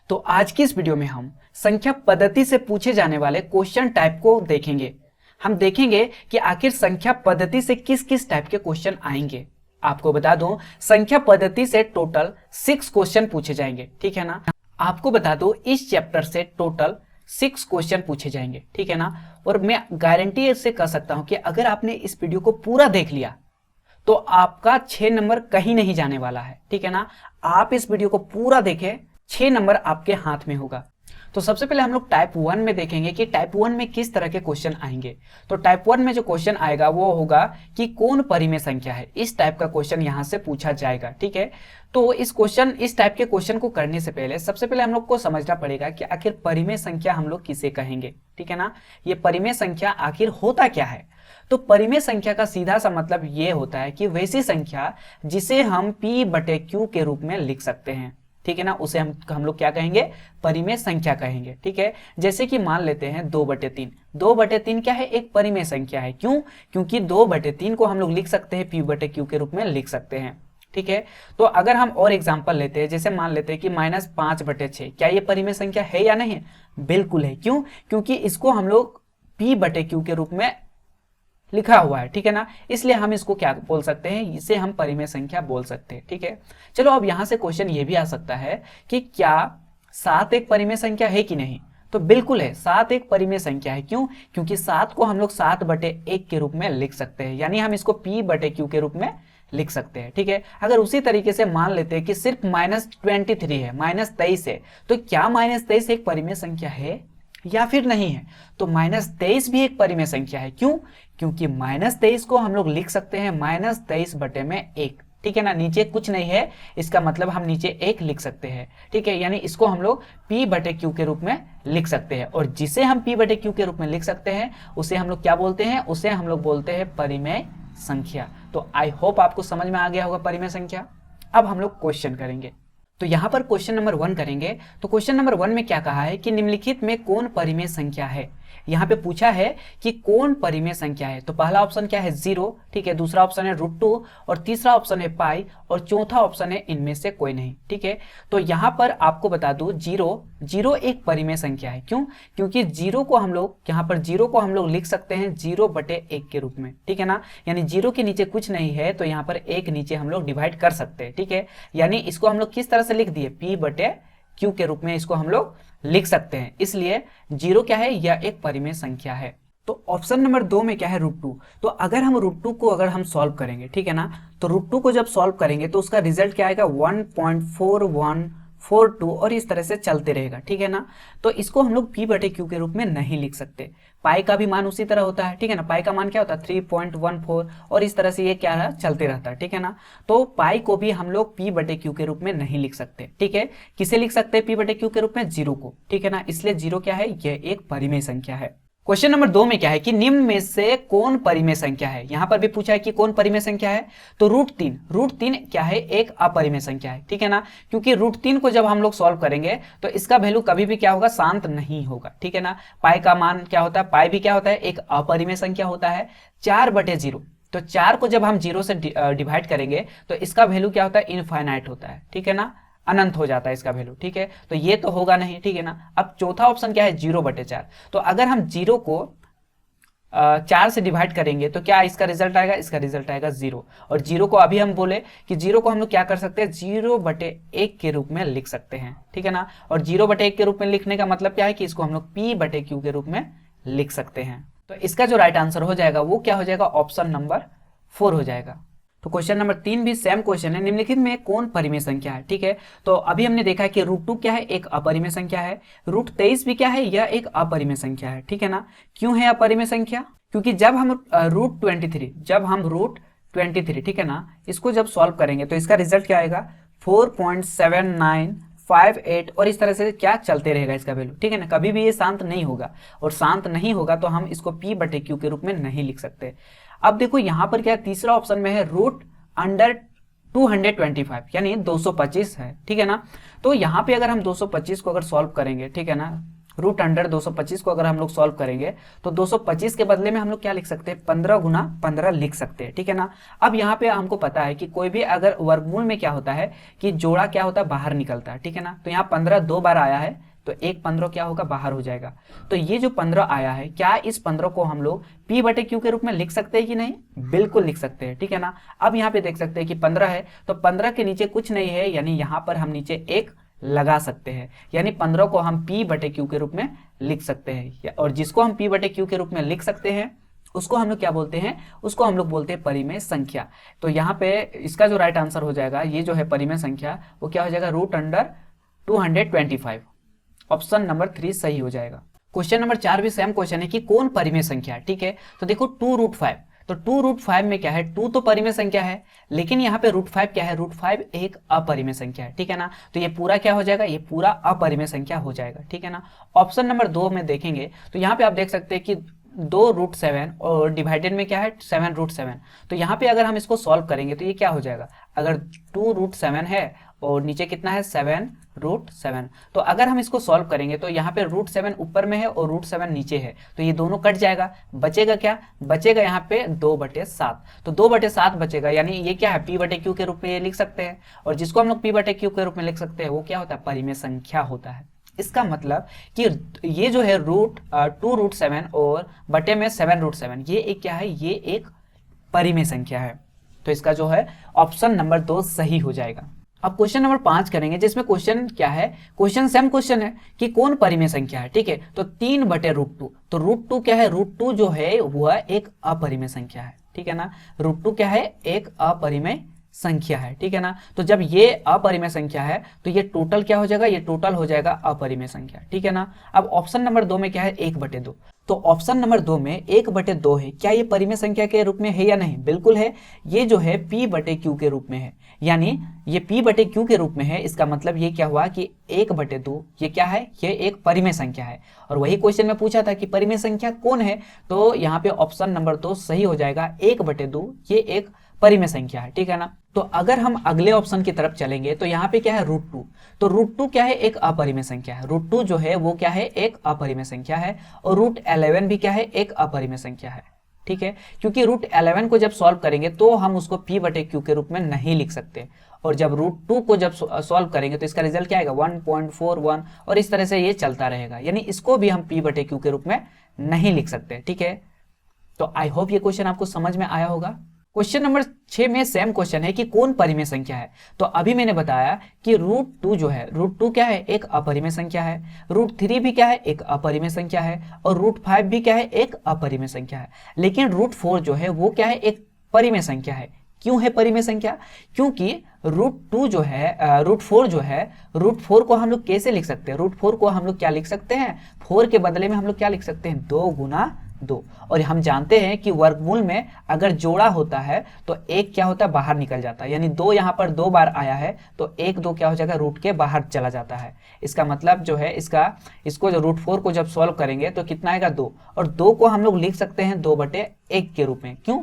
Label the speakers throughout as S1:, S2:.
S1: तो आज की इस वीडियो में हम संख्या पद्धति से पूछे जाने वाले क्वेश्चन टाइप को देखेंगे। हम देखेंगे कि आखिर संख्या पद्धति से किस किस टाइप के क्वेश्चन आएंगे। आपको बता दूं, संख्या पद्धति से टोटल 6 क्वेश्चन पूछे जाएंगे, ठीक है ना। आपको बता दूं, इस चैप्टर से टोटल 6 क्वेश्चन पूछे जाएंगे, ठीक है ना। और मैं गारंटी से कह सकता हूं कि अगर आपने इस वीडियो को पूरा देख लिया तो आपका 6 नंबर कहीं नहीं जाने वाला है, ठीक है ना। आप इस वीडियो को पूरा देखें, 6 नंबर आपके हाथ में होगा। तो सबसे पहले हम लोग टाइप 1 में देखेंगे कि टाइप 1 में किस तरह के क्वेश्चन आएंगे। तो टाइप 1 में जो क्वेश्चन आएगा वो होगा कि कौन परिमेय संख्या है। इस टाइप का क्वेश्चन यहां से पूछा जाएगा, ठीक है। तो इस टाइप के क्वेश्चन को करने से पहले सबसे पहले हम लोग को समझना पड़ेगा कि आखिर परिमेय संख्या हम लोग किसे कहेंगे, ठीक है ना। ये परिमेय संख्या आखिर होता क्या है। तो परिमेय संख्या का सीधा सा मतलब ये होता है कि वैसी संख्या जिसे हम P/Q के रूप में लिख सकते हैं, ठीक है ना। उसे हम लोग क्या कहेंगे, परिमेय संख्या कहेंगे, ठीक है। जैसे कि मान लेते हैं 2/3। 2/3 क्या है, एक परिमेय संख्या है। क्यों? क्योंकि 2/3 को हम लोग लिख सकते हैं P/Q के रूप में लिख सकते हैं, ठीक है। तो अगर हम और एग्जांपल लेते हैं, जैसे मान लेते हैं कि -5/6, क्या ये परिमेय संख्या है या नहीं? बिल्कुल है। क्यों? क्योंकि इसको हम लोग P/Q के रूप में लिखा हुआ है, ठीक है ना। इसलिए हम इसको क्या बोल सकते हैं, इसे हम परिमेय संख्या बोल सकते हैं, ठीक है। चलो अब यहां से क्वेश्चन ये भी आ सकता है कि क्या 7 एक परिमेय संख्या है कि नहीं। तो बिल्कुल है, 7 एक परिमेय संख्या है। क्यों? क्योंकि 7 को हम लोग 7/1 के रूप में लिख सकते हैं, यानी हम इसको P/Q के रूप में लिख सकते हैं, ठीक है। अगर उसी तरीके से मान लेते हैं कि सिर्फ -23 है, -23 है, तो क्या -23 एक परिमेय संख्या है या फिर नहीं है? तो -23 भी एक परिमेय संख्या है। क्यों? क्योंकि -23 को हम लोग लिख सकते हैं -23/1, ठीक है ना। नीचे कुछ नहीं है, इसका मतलब हम नीचे 1 लिख सकते हैं, ठीक है। यानी इसको हम लोग P/Q के रूप में लिख सकते हैं, और जिसे हम P/Q के रूप में लिख सकते हैं उसे हम लोग क्या बोलते हैं, उसे हम लोग बोलते हैं परिमेय संख्या। तो आई होप आपको समझ में आ गया होगा परिमेय संख्या। अब हम लोग क्वेश्चन करेंगे। तो यहां पर क्वेश्चन नंबर 1 करेंगे। तो क्वेश्चन नंबर 1 में क्या कहा है कि निम्नलिखित में कौन परिमेय संख्या है। यहां पे पूछा है कि कौन परिमेय संख्या है। तो पहला ऑप्शन क्या है, 0, ठीक है। दूसरा ऑप्शन है √2, और तीसरा ऑप्शन है पाई, और चौथा ऑप्शन है इनमें से कोई नहीं, ठीक है। तो यहां पर आपको बता दूं, 0 एक परिमेय संख्या है। क्यों? क्योंकि 0 को हम लोग लिख सकते हैं 0/1 के रूप में, ठीक है ना। यानी 0 के नीचे कुछ नहीं है, तो यहाँ पर 1 नीचे हम लोग डिवाइड कर सकते हैं, ठीक है। यानी इसको हम लोग किस तरह से लिख दिए, P/Q के रूप में इसको हम लोग लिख सकते हैं। इसलिए 0 क्या है, यह एक परिमेय संख्या है। तो ऑप्शन नंबर 2 में क्या है, √2। तो अगर हम √2 को सॉल्व करेंगे, ठीक है ना, तो √2 को जब सॉल्व करेंगे तो उसका रिजल्ट क्या आएगा, 1.4142, और इस तरह से चलते रहेगा, ठीक है ना। तो इसको हम लोग P/Q के रूप में नहीं लिख सकते। पाई का भी मान उसी तरह होता है, ठीक है ना। पाई का मान क्या होता है, 3.14, और इस तरह से ये क्या है, चलते रहता है, ठीक है ना। तो पाई को भी हम लोग P/Q के रूप में नहीं लिख सकते, ठीक है। किसे लिख सकते हैं P/Q के रूप में, 0 को, ठीक है ना। इसलिए 0 क्या है, यह एक परिमेय संख्या है। क्वेश्चन नंबर 2 में क्या है कि निम्न में से कौन परिमेय संख्या है। यहां पर भी पूछा है कि कौन परिमेय संख्या है। तो √3 क्या है, एक अपरिमेय संख्या है, ठीक है ना। क्योंकि √3 को जब हम लोग सॉल्व करेंगे तो इसका वैल्यू कभी भी क्या होगा, शांत नहीं होगा, ठीक है ना। पाई का मान क्या होता है, पाई भी क्या होता है, एक अपरिमेय संख्या होता है। 4/0, तो 4 को जब हम 0 से डिवाइड करेंगे तो इसका वैल्यू क्या होता है, इनफाइनाइट होता है, ठीक है ना। अनंत हो जाता है इसका वैल्यू, ठीक है। तो ये तो होगा नहीं, ठीक है ना। अब चौथा ऑप्शन क्या है, 0/4। तो अगर हम 0 को 4 से डिवाइड करेंगे तो क्या इसका रिजल्ट आएगा, इसका रिजल्ट आएगा 0। और 0 को अभी हम बोले कि 0 को हम लोग क्या कर सकते हैं, 0/1 के रूप में लिख सकते हैं, ठीक है ना। और 0/1 के रूप में लिखने का मतलब क्या है कि इसको हम लोग P/Q के रूप में लिख सकते हैं। तो इसका जो राइट आंसर हो जाएगा वो क्या हो जाएगा, ऑप्शन नंबर 4 हो जाएगा। तो क्वेश्चन नंबर 3 भी सेम क्वेश्चन है, निम्नलिखित में कौन परिमेय संख्या है, ठीक है। तो अभी हमने देखा कि √2 क्या है, एक अपरिमेय संख्या है। √23 भी क्या है, यह एक अपरिमेय संख्या है, ठीक है ना। क्यों है अपरिमेय संख्या? क्योंकि जब हम √23, ठीक है ना, इसको जब सॉल्व करेंगे तो इसका रिजल्ट क्या आएगा, 4.7958, और इस तरह से क्या चलते रहेगा इसका वैल्यू, ठीक है ना। कभी भी ये शांत नहीं होगा, और शांत नहीं होगा तो हम इसको P/Q के रूप में नहीं लिख सकते। अब देखो यहां पर क्या, तीसरा ऑप्शन में है √225, यानी 225 है, ठीक है ना। तो यहां पे अगर हम 225 को अगर सॉल्व करेंगे, ठीक है ना, रूट अंडर 225 को अगर हम लोग सॉल्व करेंगे तो 225 के बदले में हम लोग क्या लिख सकते हैं, 15 गुना 15 लिख सकते हैं, ठीक है ना। अब यहाँ पे हमको पता है कि कोई भी अगर वर्गमूल में क्या होता है कि जोड़ा क्या होता है, बाहर निकलता है, ठीक है ना। तो यहाँ 15 दो बार आया है तो एक 15 क्या होगा, बाहर हो जाएगा। तो ये जो 15 आया है, क्या इस 15 को हम लोग P बटे Q के रूप में लिख सकते हैं कि नहीं, बिल्कुल लिख सकते हैं, ठीक है ना। अब यहाँ पे देख सकते हैं कि 15 है तो 15 के नीचे कुछ नहीं है, यानी यहाँ पर हम नीचे एक लगा सकते हैं, यानी 15 को हम P बटे Q के रूप में लिख सकते हैं। और जिसको हम P बटे Q के रूप में लिख सकते हैं उसको हम लोग क्या बोलते हैं, उसको हम लोग बोलते हैं परिमेय संख्या। तो यहाँ पे इसका जो राइट आंसर हो जाएगा, ये जो है परिमेय संख्या, वो क्या हो जाएगा, रूट अंडर 225। ऑप्शन नंबर 3 सही हो जाएगा। क्वेश्चन नंबर 4 भी सेम क्वेश्चन है कि कौन परिमेय संख्या है, ठीक है। तो देखो 2√5, तो 2√5 में क्या है, 2 तो परिमेय संख्या है, लेकिन यहाँ पे √5 क्या है, √5 एक अपरिमेय संख्या है, ठीक है ना। तो ये पूरा क्या हो जाएगा, ये पूरा अपरिमेय संख्या हो जाएगा, ठीक है ना। ऑप्शन नंबर 2 में देखेंगे तो यहाँ पे आप देख सकते हैं कि 2√7 और डिवाइडेड में क्या है 7√7। तो यहाँ पे अगर हम इसको सॉल्व करेंगे तो ये क्या हो जाएगा, अगर 2√7 है और नीचे कितना है 7√7, तो अगर हम इसको सॉल्व करेंगे तो यहाँ पे √7 ऊपर में है और √7 नीचे है, तो ये दोनों कट जाएगा, बचेगा क्या, बचेगा यहाँ पे 2/7। तो 2/7 बचेगा, यानी ये क्या है, P बटे Q के रूप में ये लिख सकते हैं। और जिसको हम लोग P बटे Q के रूप में लिख सकते हैं वो क्या होता है, परिमेय संख्या होता है। इसका मतलब कि ये जो है 2√7 और बटे में 7√7, ये एक क्या है, ये एक परिमेय संख्या है। तो इसका जो है ऑप्शन नंबर 2 सही हो जाएगा। अब क्वेश्चन नंबर 5 करेंगे, जिसमें क्वेश्चन क्या है, क्वेश्चन सेम क्वेश्चन है कि कौन परिमेय संख्या है, ठीक है। तो 3/√2, तो √2 क्या है, √2 जो है वह एक अपरिमेय संख्या है, ठीक है ना। √2 क्या है, एक अपरिमेय संख्या है, ठीक है ना। तो जब ये अपरिमेय संख्या है तो ये टोटल क्या हो जाएगा, ये टोटल हो जाएगा अपरिमेय संख्या, ठीक है ना। अब ऑप्शन नंबर 2 में क्या है, 1/2। तो ऑप्शन नंबर 2 में 1/2 है, क्या ये परिमेय संख्या के रूप में है या नहीं, बिल्कुल है। ये जो है P बटे Q के रूप में है, यानी ये P बटे Q के रूप में है। इसका मतलब ये क्या हुआ कि 1/2 ये क्या है, ये एक परिमेय संख्या है। और वही क्वेश्चन में पूछा था कि परिमेय संख्या कौन है, तो यहाँ पे ऑप्शन नंबर 2 सही हो जाएगा। 1/2 ये एक परिमेय संख्या है, ठीक है ना। तो अगर हम अगले ऑप्शन की तरफ चलेंगे तो यहाँ पे क्या है, √2। तो √2 क्या है, एक अपरिमेय संख्या है। √2 जो है वो क्या है, एक अपरिमेय संख्या है। और √11 भी क्या है, एक अपरिमेय संख्या है, ठीक है। क्योंकि √11 को जब सॉल्व करेंगे तो हम उसको P बटे Q के रूप में नहीं लिख सकते, और जब √2 को जब सॉल्व करेंगे तो इसका रिजल्ट क्या आएगा, 1.41, और इस तरह से ये चलता रहेगा, यानी इसको भी हम P बटे Q के रूप में नहीं लिख सकते, ठीक है। तो आई होप ये क्वेश्चन आपको समझ में आया होगा। क्वेश्चन नंबर 6 में सेम क्वेश्चन है कि कौन परिमेय संख्या है। तो अभी मैंने बताया कि √2 जो है, √2 क्या है, एक अपरिमेय संख्या है। √3 भी क्या है, एक अपरिमेय संख्या है। और √5 भी क्या है, एक अपरिमेय संख्या है। लेकिन √4 जो है वो क्या है, एक परिमेय संख्या है। क्यों है परिमेय संख्या, क्योंकि √2 जो है, √4 जो है, √4 को हम लोग कैसे लिख सकते हैं, √4 को हम लोग क्या लिख सकते हैं, 4 के बदले में हम लोग क्या लिख सकते हैं, 2 गुना 2। और हम जानते हैं कि वर्गमूल में अगर जोड़ा होता है तो एक क्या होता है, बाहर निकल जाता है, यानी 2 यहाँ पर 2 बार आया है तो 1 2 क्या हो जाएगा, रूट के बाहर चला जाता है। इसका मतलब जो है इसको जो √4 को जब सॉल्व करेंगे तो कितना आएगा, 2। और 2 को हम लोग लिख सकते हैं 2/1 के रूप में। क्यों,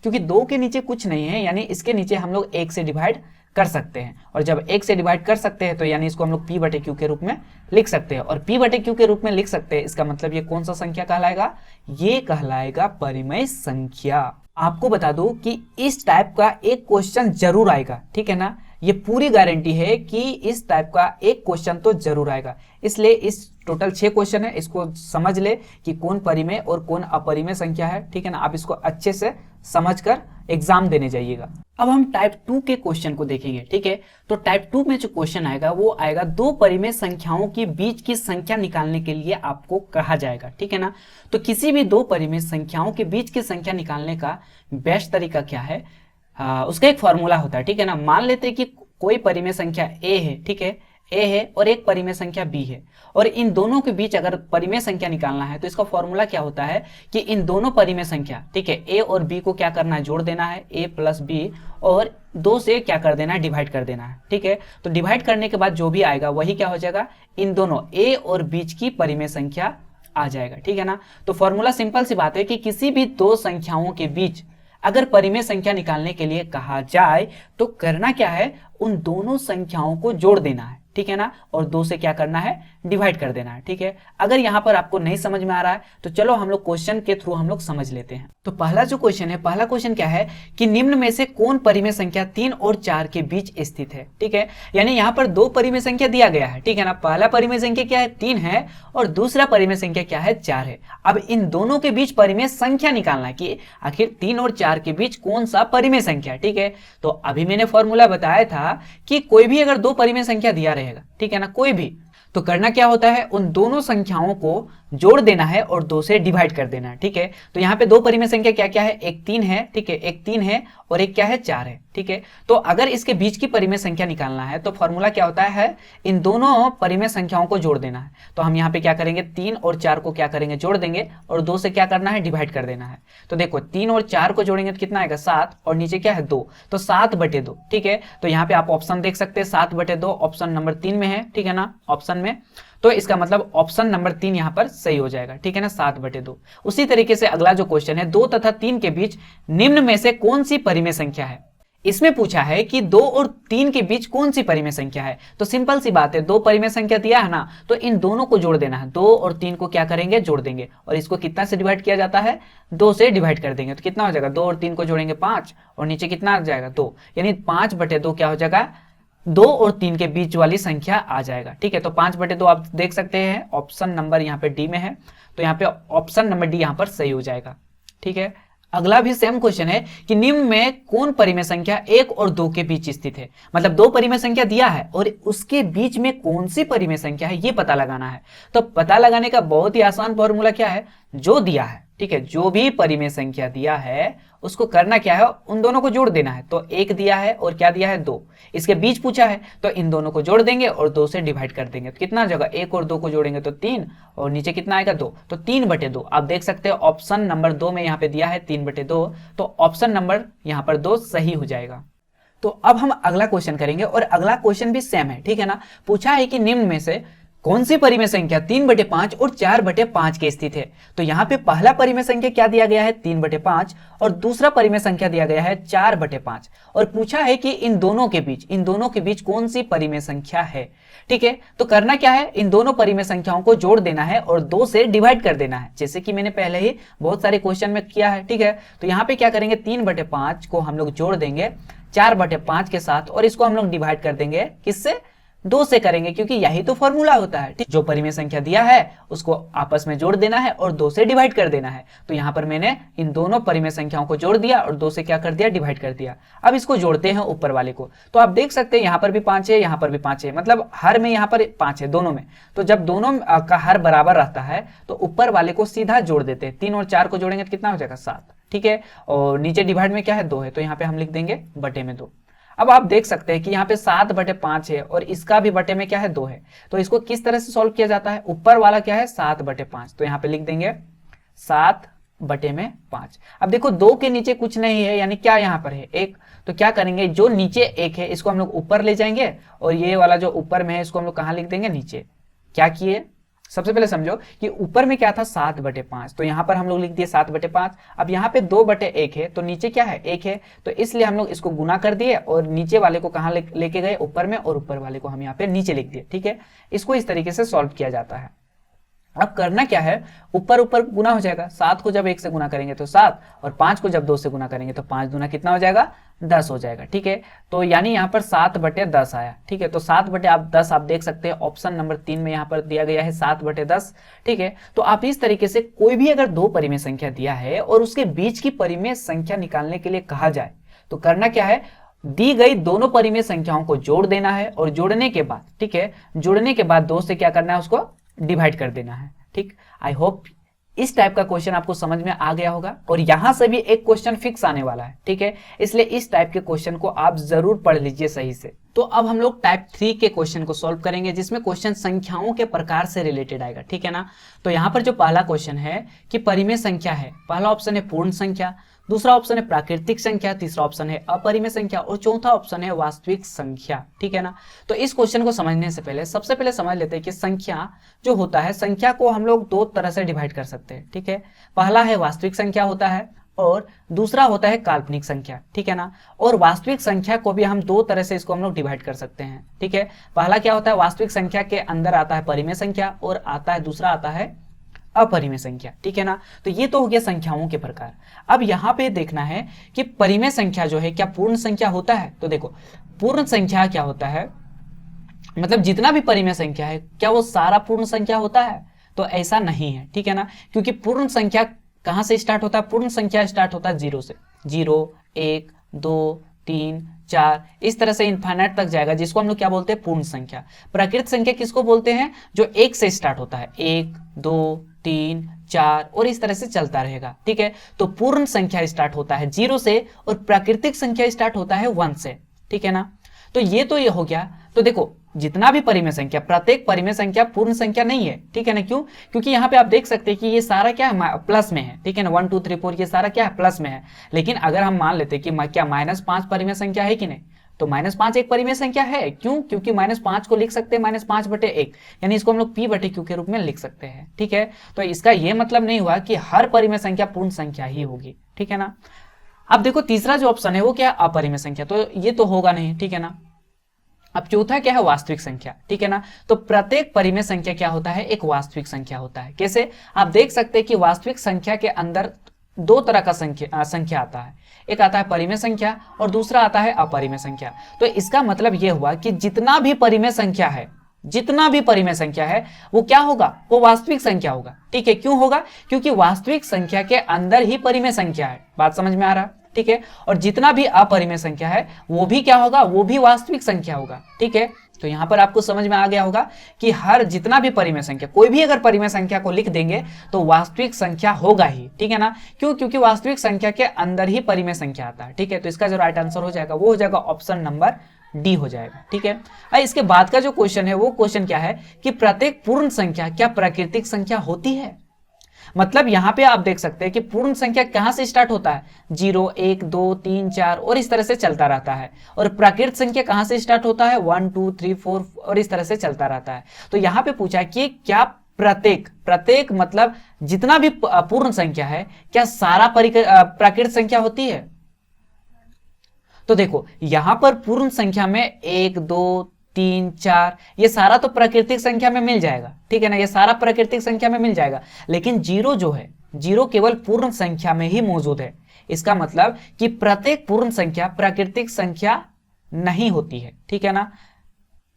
S1: क्योंकि 2 के नीचे कुछ नहीं है, यानी इसके नीचे हम लोग 1 से डिवाइड कर सकते हैं। और जब 1 से डिवाइड कर सकते हैं तो यानी इसको हम लोग P बटे Q के रूप में लिख सकते हैं। और P बटे Q के रूप में लिख सकते हैं, इसका मतलब ये कौन सा संख्या कहलाएगा, ये कहलाएगा परिमेय संख्या। आपको बता दूं कि इस टाइप का एक क्वेश्चन जरूर आएगा, ठीक है ना। ये पूरी गारंटी है कि इस टाइप का एक क्वेश्चन तो जरूर आएगा। इसलिए इस टोटल 6 क्वेश्चन है, इसको समझ ले कि कौन परिमेय और कौन अपरिमेय संख्या है, ठीक है ना। आप इसको अच्छे से समझकर एग्जाम देने जाइएगा। अब हम टाइप 2 के क्वेश्चन को देखेंगे, ठीक है। तो टाइप 2 में जो क्वेश्चन आएगा वो आएगा, 2 परिमेय संख्याओं के बीच की संख्या निकालने के लिए आपको कहा जाएगा, ठीक है ना। तो किसी भी 2 परिमेय संख्याओं के बीच की संख्या निकालने का बेस्ट तरीका क्या है, उसका एक फॉर्मूला होता है, ठीक है ना। मान लेते हैं कि कोई परिमेय संख्या a है, ठीक है, a है और एक परिमेय संख्या b है, और इन दोनों के बीच अगर परिमेय संख्या निकालना है तो इसका फॉर्मूला क्या होता है कि इन दोनों परिमेय संख्या, ठीक है, a और b को क्या करना है, जोड़ देना है, a प्लस b, और 2 से क्या कर देना है, डिवाइड कर देना है, ठीक है। तो डिवाइड करने के बाद जो भी आएगा वही क्या हो जाएगा, इन दोनों a और बीच की परिमेय संख्या आ जाएगा, ठीक है ना। तो फॉर्मूला सिंपल सी बात है कि किसी भी 2 संख्याओं के बीच अगर परिमेय संख्या निकालने के लिए कहा जाए तो करना क्या है, उन दोनों संख्याओं को जोड़ देना है, ठीक है ना, और 2 से क्या करना है, डिवाइड कर देना है। ठीक है, अगर यहाँ पर आपको नहीं समझ में आ रहा है तो चलो हम लोग क्वेश्चन के थ्रू हम लोग समझ लेते हैं। तो पहला जो क्वेश्चन है, पहला क्वेश्चन क्या है कि निम्न में से कौन परिमेय संख्या 3 और 4 के बीच स्थित है। ठीक है, यानी यहाँ पर 2 परिमेय संख्या दिया गया है। ठीक है ना, पहला परिमेय संख्या क्या है, 3 है, और दूसरा परिमेय संख्या क्या है, 4 है। अब इन दोनों के बीच परिमेय संख्या निकालना है कि आखिर 3 और 4 के बीच कौन सा परिमेय संख्या है। ठीक है, तो अभी मैंने फॉर्मूला बताया था कि कोई भी अगर 2 परिमेय संख्या दिया रहेगा, ठीक है ना, कोई भी, तो करना क्या होता है, उन दोनों संख्याओं को जोड़ देना है और 2 से डिवाइड कर देना है। ठीक है, तो यहाँ पे 2 परिमेय संख्या क्या क्या है, एक 3 है, ठीक है, एक 3 है और एक क्या है, 4 है। ठीक है, तो अगर इसके बीच की परिमेय संख्या निकालना है तो फॉर्मूला क्या होता है, इन दोनों परिमेय संख्याओं को जोड़ देना है। तो हम यहाँ पे क्या करेंगे, 3 और 4 को क्या करेंगे, जोड़ देंगे और 2 से क्या करना है, डिवाइड कर देना है। तो देखो 3 और 4 को जोड़ेंगे तो कितना आएगा, 7, और नीचे क्या है, 2, तो 7/2। ठीक है, तो यहाँ पे आप ऑप्शन देख सकते हैं, 7/2 ऑप्शन नंबर 3 में है। ठीक है ना, ऑप्शन में, तो इसका मतलब ऑप्शन नंबर 3 यहाँ पर सही हो जाएगा। ठीक है ना, 7/2। उसी तरीके से अगला जो क्वेश्चन है, 2 तथा 3 के बीच निम्न में से कौन सी परिमेय संख्या है। इसमें पूछा है कि 2 और 3 के बीच कौन सी परिमेय संख्या है। तो सिंपल सी बात है, 2 परिमेय संख्या दिया है ना, तो इन दोनों को जोड़ देना है। 2 और 3 को क्या करेंगे, जोड़ देंगे, और इसको कितना से डिवाइड किया जाता है, 2 से डिवाइड कर देंगे। तो कितना हो जाएगा, 2 और 3 को जोड़ेंगे 5, और नीचे कितना आ जाएगा, 2, यानी 5/2 क्या हो जाएगा, 2 और 3 के बीच वाली संख्या आ जाएगा। ठीक है, तो 5/2 आप देख सकते हैं, ऑप्शन नंबर यहाँ पे डी में है, तो यहाँ पे ऑप्शन नंबर डी यहाँ पर सही हो जाएगा। ठीक है, अगला भी सेम क्वेश्चन है कि निम्न में कौन परिमेय संख्या 1 और 2 के बीच स्थित है। मतलब 2 परिमेय संख्या दिया है और उसके बीच में कौन सी परिमेय संख्या है, ये पता लगाना है। तो पता लगाने का बहुत ही आसान फॉर्मूला क्या है, जो दिया है, ठीक है, जो भी परिमेय संख्या दिया है उसको करना क्या है, उन दोनों को जोड़ देना है। तो 1 दिया है और क्या दिया है, 2, इसके बीच पूछा है, तो इन दोनों को जोड़ देंगे और 2 से डिवाइड कर देंगे। तो कितना जगह, 1 और 2 को जोड़ेंगे तो 3, और नीचे कितना आएगा, 2, तो 3/2। आप देख सकते हैं ऑप्शन नंबर 2 में यहाँ पे दिया है 3/2, तो ऑप्शन नंबर यहाँ पर 2 सही हो जाएगा। तो अब हम अगला क्वेश्चन करेंगे, और अगला क्वेश्चन भी सेम है। ठीक है ना, पूछा है कि निम्न में से कौन सी परिमेय संख्या 3/5 और 4/5 के स्थित है। तो यहाँ पे पहला परिमेय संख्या क्या दिया गया है, 3/5, और दूसरा परिमेय संख्या दिया गया है 4/5, और पूछा है कि इन दोनों के बीच कौन सी परिमेय संख्या है। ठीक है, तो करना क्या है, इन दोनों परिमेय संख्याओं को जोड़ देना है और 2 से डिवाइड कर देना है, जैसे कि मैंने पहले ही बहुत सारे क्वेश्चन में किया है। ठीक है, तो यहाँ पे क्या करेंगे, 3/5 को हम लोग जोड़ देंगे 4/5 के साथ, और इसको हम लोग डिवाइड कर देंगे किससे, 2 से करेंगे, क्योंकि यही तो फॉर्मूला होता है। ठीक, जो परिमेय संख्या दिया है उसको आपस में जोड़ देना है और 2 से डिवाइड कर देना है। तो यहाँ पर मैंने इन दोनों परिमेय संख्याओं को जोड़ दिया और 2 से क्या कर दिया, डिवाइड कर दिया। अब इसको जोड़ते हैं ऊपर वाले को, तो आप देख सकते हैं यहाँ पर भी 5 है, यहाँ पर भी 5 है, मतलब हर में यहाँ पर 5 है दोनों में। तो जब दोनों का हर बराबर रहता है तो ऊपर वाले को सीधा जोड़ देते हैं। 3 और 4 को जोड़ेंगे तो कितना हो जाएगा, 7। ठीक है, और नीचे डिवाइड में क्या है, 2 है, तो यहाँ पे हम लिख देंगे बटे में 2। अब आप देख सकते हैं कि यहाँ पे 7/5 है और इसका भी बटे में क्या है, 2 है। तो इसको किस तरह से सॉल्व किया जाता है, ऊपर वाला क्या है, 7/5, तो यहाँ पे लिख देंगे 7/5। अब देखो 2 के नीचे कुछ नहीं है, यानी क्या यहाँ पर है, 1, तो क्या करेंगे, जो नीचे 1 है इसको हम लोग ऊपर ले जाएंगे, और ये वाला जो ऊपर में है इसको हम लोग कहाँ लिख देंगे, नीचे। क्या किए, सबसे पहले समझो कि ऊपर में क्या था, 7/5, तो यहाँ पर हम लोग लिख दिए 7/5। अब यहाँ पे 2/1 है, तो नीचे क्या है, 1 है, तो इसलिए हम लोग इसको गुना कर दिए और नीचे वाले को कहाँ लेके गए, ऊपर में, और ऊपर वाले को हम यहाँ पे नीचे लिख दिए। ठीक है, इसको इस तरीके से सॉल्व किया जाता है। अब करना क्या है, ऊपर ऊपर गुना हो जाएगा, 7 को जब 1 से गुना करेंगे तो 7, और 5 को जब 2 से गुना करेंगे तो 5 दूना कितना हो जाएगा, 10 हो जाएगा। ठीक है, तो यानी यहाँ पर 7/10 आया। ठीक है, तो 7/10 आप देख सकते हैं ऑप्शन नंबर 3 में यहाँ पर दिया गया है 7/10। ठीक है, तो आप इस तरीके से कोई भी अगर 2 परिमेय संख्या दिया है और उसके बीच की परिमेय संख्या निकालने के लिए कहा जाए तो करना क्या है, दी गई दोनों परिमेय संख्याओं को जोड़ देना है, और जोड़ने के बाद, ठीक है, जोड़ने के बाद 2 से क्या करना है, उसको डिवाइड कर देना है। ठीक, आई होप इस टाइप का क्वेश्चन आपको समझ में आ गया होगा, और यहां से भी एक क्वेश्चन फिक्स आने वाला है। ठीक है, इसलिए इस टाइप के क्वेश्चन को आप जरूर पढ़ लीजिए सही से। तो अब हम लोग टाइप 3 के क्वेश्चन को सॉल्व करेंगे, जिसमें क्वेश्चन संख्याओं के प्रकार से रिलेटेड आएगा। ठीक है ना, तो यहाँ पर जो पहला क्वेश्चन है कि परिमेय संख्या है, पहला ऑप्शन है पूर्ण संख्या, दूसरा ऑप्शन है प्राकृतिक संख्या, तीसरा ऑप्शन है अपरिमेय संख्या, और चौथा ऑप्शन है वास्तविक संख्या। ठीक है ना, तो इस क्वेश्चन को समझने से पहले सबसे पहले समझ लेते हैं कि संख्या जो होता है, संख्या को हम लोग 2 तरह से डिवाइड कर सकते हैं। ठीक है, पहला है वास्तविक संख्या होता है, और दूसरा होता है काल्पनिक संख्या, ठीक है ना। और वास्तविक संख्या को भी हम दो तरह से इसको हम लोग डिवाइड कर सकते हैं, ठीक है। पहला क्या होता है, वास्तविक संख्या के अंदर आता है परिमेय संख्या और दूसरा आता है अपरिमेय संख्या, ठीक है ना। तो ये तो हो गया संख्याओं के प्रकार। अब यहाँ पे देखना है कि परिमेय संख्या जो है क्या पूर्ण संख्या होता है। तो देखो पूर्ण संख्या क्या होता है, मतलब जितना भी परिमेय संख्या है क्या वो सारा पूर्ण संख्या होता है। तो ऐसा नहीं है, ठीक है ना, क्योंकि पूर्ण संख्या कहां से स्टार्ट होता है, पूर्ण संख्या स्टार्ट होता है 0 से। 0 1 2 3 4 इस तरह से इनफाइनाइट तक जाएगा, जिसको हम लोग क्या बोलते हैं, पूर्ण संख्या। प्राकृत संख्या किसको बोलते हैं, जो 1 से स्टार्ट होता है, 1 2 3 4 और इस तरह से चलता रहेगा, ठीक है। तो पूर्ण संख्या स्टार्ट होता है 0 से और प्राकृतिक संख्या स्टार्ट होता है 1 से, ठीक है ना। तो ये हो गया। तो देखो जितना भी परिमेय संख्या, प्रत्येक परिमेय संख्या पूर्ण संख्या नहीं है, ठीक है ना। क्यों, क्योंकि यहाँ पे आप देख सकते हैं कि ये सारा क्या है, प्लस में है, ठीक है ना। 1 2 3 4 ये सारा क्या है, प्लस में है। लेकिन अगर हम मान लेते कि क्या -5 परिमेय संख्या है कि नहीं, तो -5 एक परिमेय संख्या है। क्यों, क्योंकि -5 को लिख सकते हैं -5/1, यानी इसको हम लोग p/q के रूप में लिख सकते हैं, ठीक है। तो इसका यह मतलब नहीं हुआ कि हर परिमेय संख्या पूर्ण संख्या ही होगी, ठीक है ना। अब देखो तीसरा जो ऑप्शन है वो क्या, अपरिमेय संख्या, तो ये तो होगा नहीं, ठीक है ना। अब चौथा क्या है, वास्तविक संख्या, ठीक है ना। तो प्रत्येक परिमेय संख्या क्या होता है, एक वास्तविक संख्या होता है। कैसे, आप देख सकते हैं कि वास्तविक संख्या के अंदर दो तरह का संख्या आता है, एक आता है परिमेय संख्या और दूसरा आता है अपरिमेय संख्या। तो इसका मतलब यह हुआ कि जितना भी परिमेय संख्या है, जितना भी परिमेय संख्या है वो क्या होगा, वो वास्तविक संख्या होगा, ठीक है। क्यों होगा, क्योंकि वास्तविक संख्या के अंदर ही परिमेय संख्या है। बात समझ में आ रहा, ठीक है। और जितना भी अपरिमेय संख्या है वो भी क्या होगा, वो भी वास्तविक संख्या होगा, ठीक है। तो यहां पर आपको समझ में आ गया होगा कि हर जितना भी परिमेय संख्या, कोई भी अगर परिमेय संख्या को लिख देंगे तो वास्तविक संख्या होगा ही, ठीक है ना। क्यों, क्योंकि वास्तविक संख्या के अंदर ही परिमेय संख्या आता है, ठीक है। तो इसका जो राइट आंसर हो जाएगा वो हो जाएगा ऑप्शन नंबर डी हो जाएगा, ठीक है। इसके बाद का जो क्वेश्चन है वो क्वेश्चन क्या है कि प्रत्येक पूर्ण संख्या क्या प्राकृतिक संख्या होती है। मतलब यहां पे आप देख सकते हैं कि पूर्ण संख्या कहां से स्टार्ट होता है, 0 1 2 3 4 और इस तरह से चलता रहता है। और प्राकृत संख्या कहां से स्टार्ट होता है, 1 2 3 4 और इस तरह से चलता रहता है। तो यहां पे पूछा है कि क्या प्रत्येक मतलब जितना भी पूर्ण संख्या है क्या सारा प्राकृत संख्या होती है। तो देखो यहां पर पूर्ण संख्या में 1 2 3 4 ये सारा तो प्राकृतिक संख्या में मिल जाएगा, ठीक है ना, ये सारा प्राकृतिक संख्या में मिल जाएगा। लेकिन 0 जो है, 0 केवल पूर्ण संख्या में ही मौजूद है। इसका मतलब कि प्रत्येक पूर्ण संख्या प्राकृतिक संख्या नहीं होती है, ठीक है ना।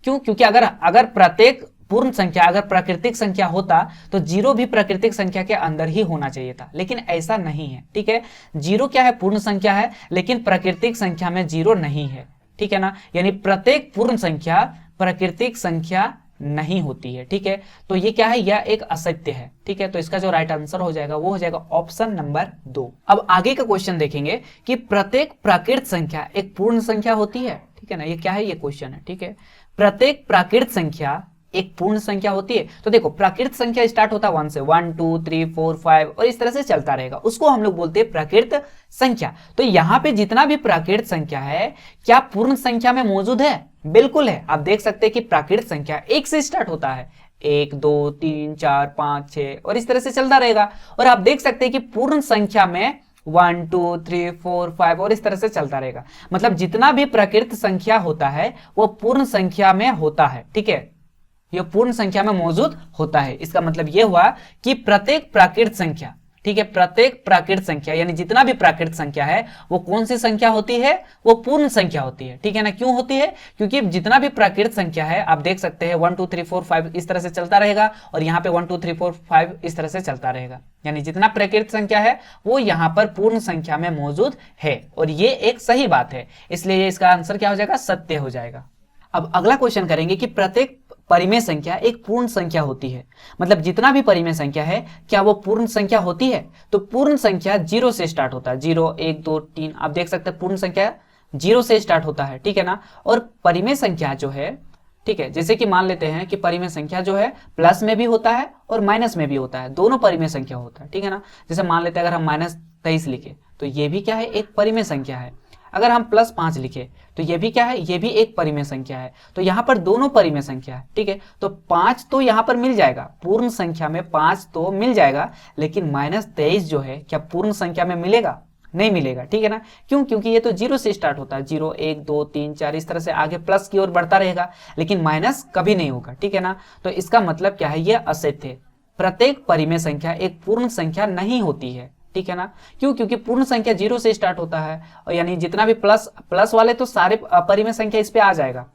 S1: क्यों, क्योंकि अगर प्रत्येक पूर्ण संख्या अगर प्राकृतिक संख्या होता तो 0 भी प्राकृतिक संख्या के अंदर ही होना चाहिए था, लेकिन ऐसा नहीं है, ठीक है। 0 क्या है, पूर्ण संख्या है, लेकिन प्राकृतिक संख्या में 0 नहीं है, ठीक है ना। यानी प्रत्येक पूर्ण संख्या प्राकृतिक संख्या नहीं होती है, ठीक है। तो ये क्या है, यह एक असत्य है, ठीक है। तो इसका जो राइट आंसर हो जाएगा वो हो जाएगा ऑप्शन नंबर 2। अब आगे का क्वेश्चन देखेंगे कि प्रत्येक प्राकृत संख्या एक पूर्ण संख्या होती है, ठीक है ना। ये क्या है, ये क्वेश्चन है, ठीक है। प्रत्येक प्राकृत संख्या एक पूर्ण संख्या होती है। तो देखो प्राकृत संख्या स्टार्ट होता है 1 से, 1 2 3 4 5 और इस तरह से चलता रहेगा, उसको हम लोग बोलते हैं प्राकृत संख्या। तो यहाँ पे जितना भी प्राकृत संख्या है क्या पूर्ण संख्या में मौजूद है, बिल्कुल है। आप देख सकते हैं कि प्राकृत संख्या 1 से स्टार्ट होता है, 1 2 3 4 5 6 और इस तरह से चलता रहेगा। और आप देख सकते हैं कि पूर्ण संख्या में 1 2 3 4 5 और इस तरह से चलता रहेगा। मतलब जितना भी प्राकृत संख्या होता है वो पूर्ण संख्या में होता है, ठीक है, यह पूर्ण संख्या में मौजूद होता है। इसका मतलब यह हुआ कि प्रत्येक प्राकृत संख्या, ठीक है, प्रत्येक प्राकृत संख्या यानी जितना भी प्राकृत संख्या है वो कौन सी संख्या होती है, वो पूर्ण संख्या होती है, ठीक है ना। क्यों होती है, क्योंकि जितना भी प्राकृत संख्या है आप देख सकते हैं 1 2 3 4 5 इस तरह से चलता रहेगा और यहाँ पे 1 2 3 4 5 इस तरह से चलता रहेगा। यानी जितना प्राकृत संख्या है वो यहाँ पर पूर्ण संख्या में मौजूद है और ये एक सही बात है, इसलिए इसका आंसर क्या हो जाएगा, सत्य हो जाएगा। अब अगला क्वेश्चन करेंगे कि प्रत्येक परिमेय संख्या एक पूर्ण संख्या होती है। मतलब जितना भी परिमेय संख्या है क्या वो पूर्ण संख्या होती है। तो पूर्ण संख्या 0 से स्टार्ट होता है, 0 1 2 3 आप देख सकते हैं पूर्ण संख्या 0 से स्टार्ट होता है, ठीक है ना। और परिमेय संख्या जो है, ठीक है, जैसे कि मान लेते हैं कि परिमेय संख्या जो है प्लस में भी होता है और माइनस में भी होता है, दोनों परिमेय संख्या होता है, ठीक है ना। जैसे मान लेते हैं अगर हम -23 लिखे तो ये भी क्या है, एक परिमेय संख्या है। अगर हम +5 लिखे तो ये भी क्या है, ये भी एक परिमेय संख्या है। तो यहाँ पर दोनों परिमेय संख्या है, ठीक है। तो 5 तो यहाँ पर मिल जाएगा, पूर्ण संख्या में 5 तो मिल जाएगा, लेकिन -23 जो है क्या पूर्ण संख्या में मिलेगा, नहीं मिलेगा, ठीक है ना। क्यों? क्योंकि ये तो 0 से स्टार्ट होता है, 0 1 2 3 4 इस तरह से आगे प्लस की ओर बढ़ता रहेगा, लेकिन माइनस कभी नहीं होगा, ठीक है ना। तो इसका मतलब क्या है, ये असत्य है। प्रत्येक परिमेय संख्या एक पूर्ण संख्या नहीं होती है, ठीक है ना। क्यों? क्योंकि पूर्ण संख्या 0 से स्टार्ट होता है, और यानी जितना भी प्लस वाले तो सारे परिमेय संख्या इस पे आ जाएगा,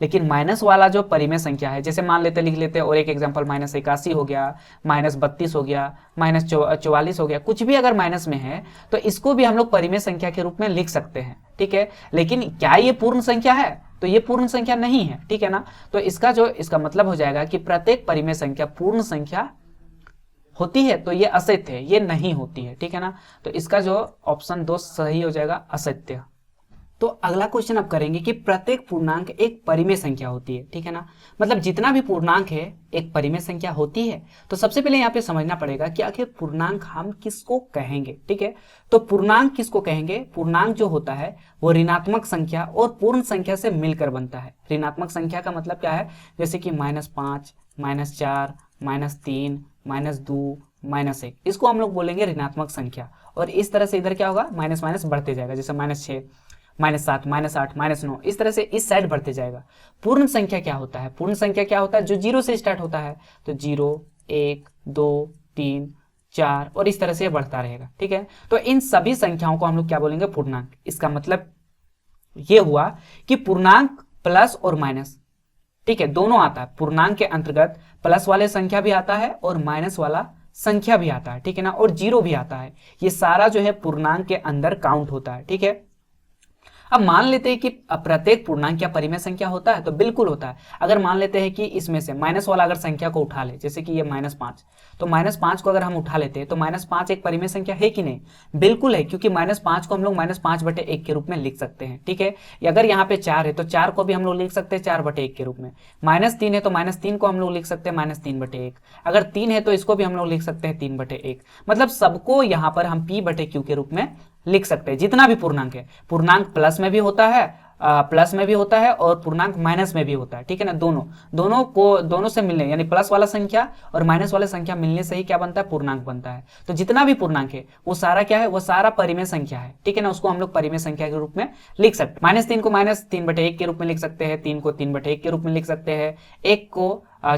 S1: लेकिन माइनस वाला जो परिमेय संख्या है, जैसे मान लेते लिख लेते और एक एग्जांपल -81 हो गया, -32 हो गया, -44 हो गया, कुछ भी अगर माइनस में है तो इसको भी हम लोग परिमेय संख्या के रूप में लिख सकते हैं, ठीक है। लेकिन क्या ये पूर्ण संख्या है? तो ये पूर्ण संख्या नहीं है, ठीक है ना। तो इसका मतलब हो जाएगा कि प्रत्येक परिमेय संख्या पूर्ण संख्या होती है, तो ये असत्य है, ये नहीं होती है, ठीक है ना। तो इसका जो ऑप्शन 2 सही हो जाएगा, असत्य। तो अगला क्वेश्चन अब करेंगे कि प्रत्येक पूर्णांक एक परिमेय संख्या होती है, ठीक है ना। मतलब जितना भी पूर्णांक है एक परिमेय संख्या होती है। तो सबसे पहले यहाँ पे समझना पड़ेगा कि आखिर पूर्णांक हम किसको कहेंगे, ठीक है। तो पूर्णांक किसको कहेंगे? पूर्णांक जो होता है वो ऋणात्मक संख्या और पूर्ण संख्या से मिलकर बनता है। ऋणात्मक संख्या का मतलब क्या है? जैसे कि -5, -4, -3, -2, -1, इसको हम लोग बोलेंगे ऋणात्मक संख्या। और इस तरह से इधर क्या होगा, माइनस माइनस बढ़ते जाएगा, जैसे -6, -7, -8, -9, इस तरह से इस साइड बढ़ते जाएगा। पूर्ण संख्या क्या होता है? पूर्ण संख्या क्या होता है? जो 0 से स्टार्ट होता है, तो 0 1 2 3 4 और इस तरह से बढ़ता रहेगा, ठीक है। तो इन सभी संख्याओं को हम लोग क्या बोलेंगे? पूर्णांक। इसका मतलब ये हुआ कि पूर्णांक प्लस और माइनस, ठीक है, दोनों आता है। पूर्णांक के अंतर्गत प्लस वाले संख्या भी आता है और माइनस वाला संख्या भी आता है, ठीक है ना, और 0 भी आता है। ये सारा जो है पूर्णांक के अंदर काउंट होता है, ठीक है। अब मान लेते हैं कि प्रत्येक पूर्णांक क्या परिमेय संख्या होता है? तो बिल्कुल होता है। अगर मान लेते हैं कि इसमें से माइनस वाला अगर संख्या को उठा ले, जैसे कि ये -5, तो -5 को अगर हम उठा लेते हैं तो -5 एक परिमेय संख्या है कि नहीं? बिल्कुल है, क्योंकि -5 को हम लोग -5/1 के रूप में लिख सकते हैं, ठीक है। अगर यहाँ पे 4 है तो 4 को भी हम लोग लिख सकते हैं 4/1 के रूप में। -3 है तो -3 को हम लोग लिख सकते हैं -3/1। अगर 3 है तो इसको भी हम लोग लिख सकते हैं 3/1। मतलब सबको यहाँ पर हम P/Q के रूप में लिख सकते हैं, जितना भी पूर्णांक है। पूर्णांक प्लस में भी होता है, और पूर्णांक माइनस में भी होता है, ठीक है ना। दोनों से मिलने, यानी प्लस वाला संख्या और माइनस वाला संख्या मिलने से ही क्या बनता है? पूर्णांक बनता है। तो जितना भी पूर्णांक है वो सारा क्या है? वो सारा परिमेय संख्या है, ठीक है ना। उसको हम लोग परिमेय संख्या के रूप में लिख सकते हैं। -3 को -3/1 के रूप में लिख सकते हैं, 3 को 3/1 के रूप में लिख सकते हैं,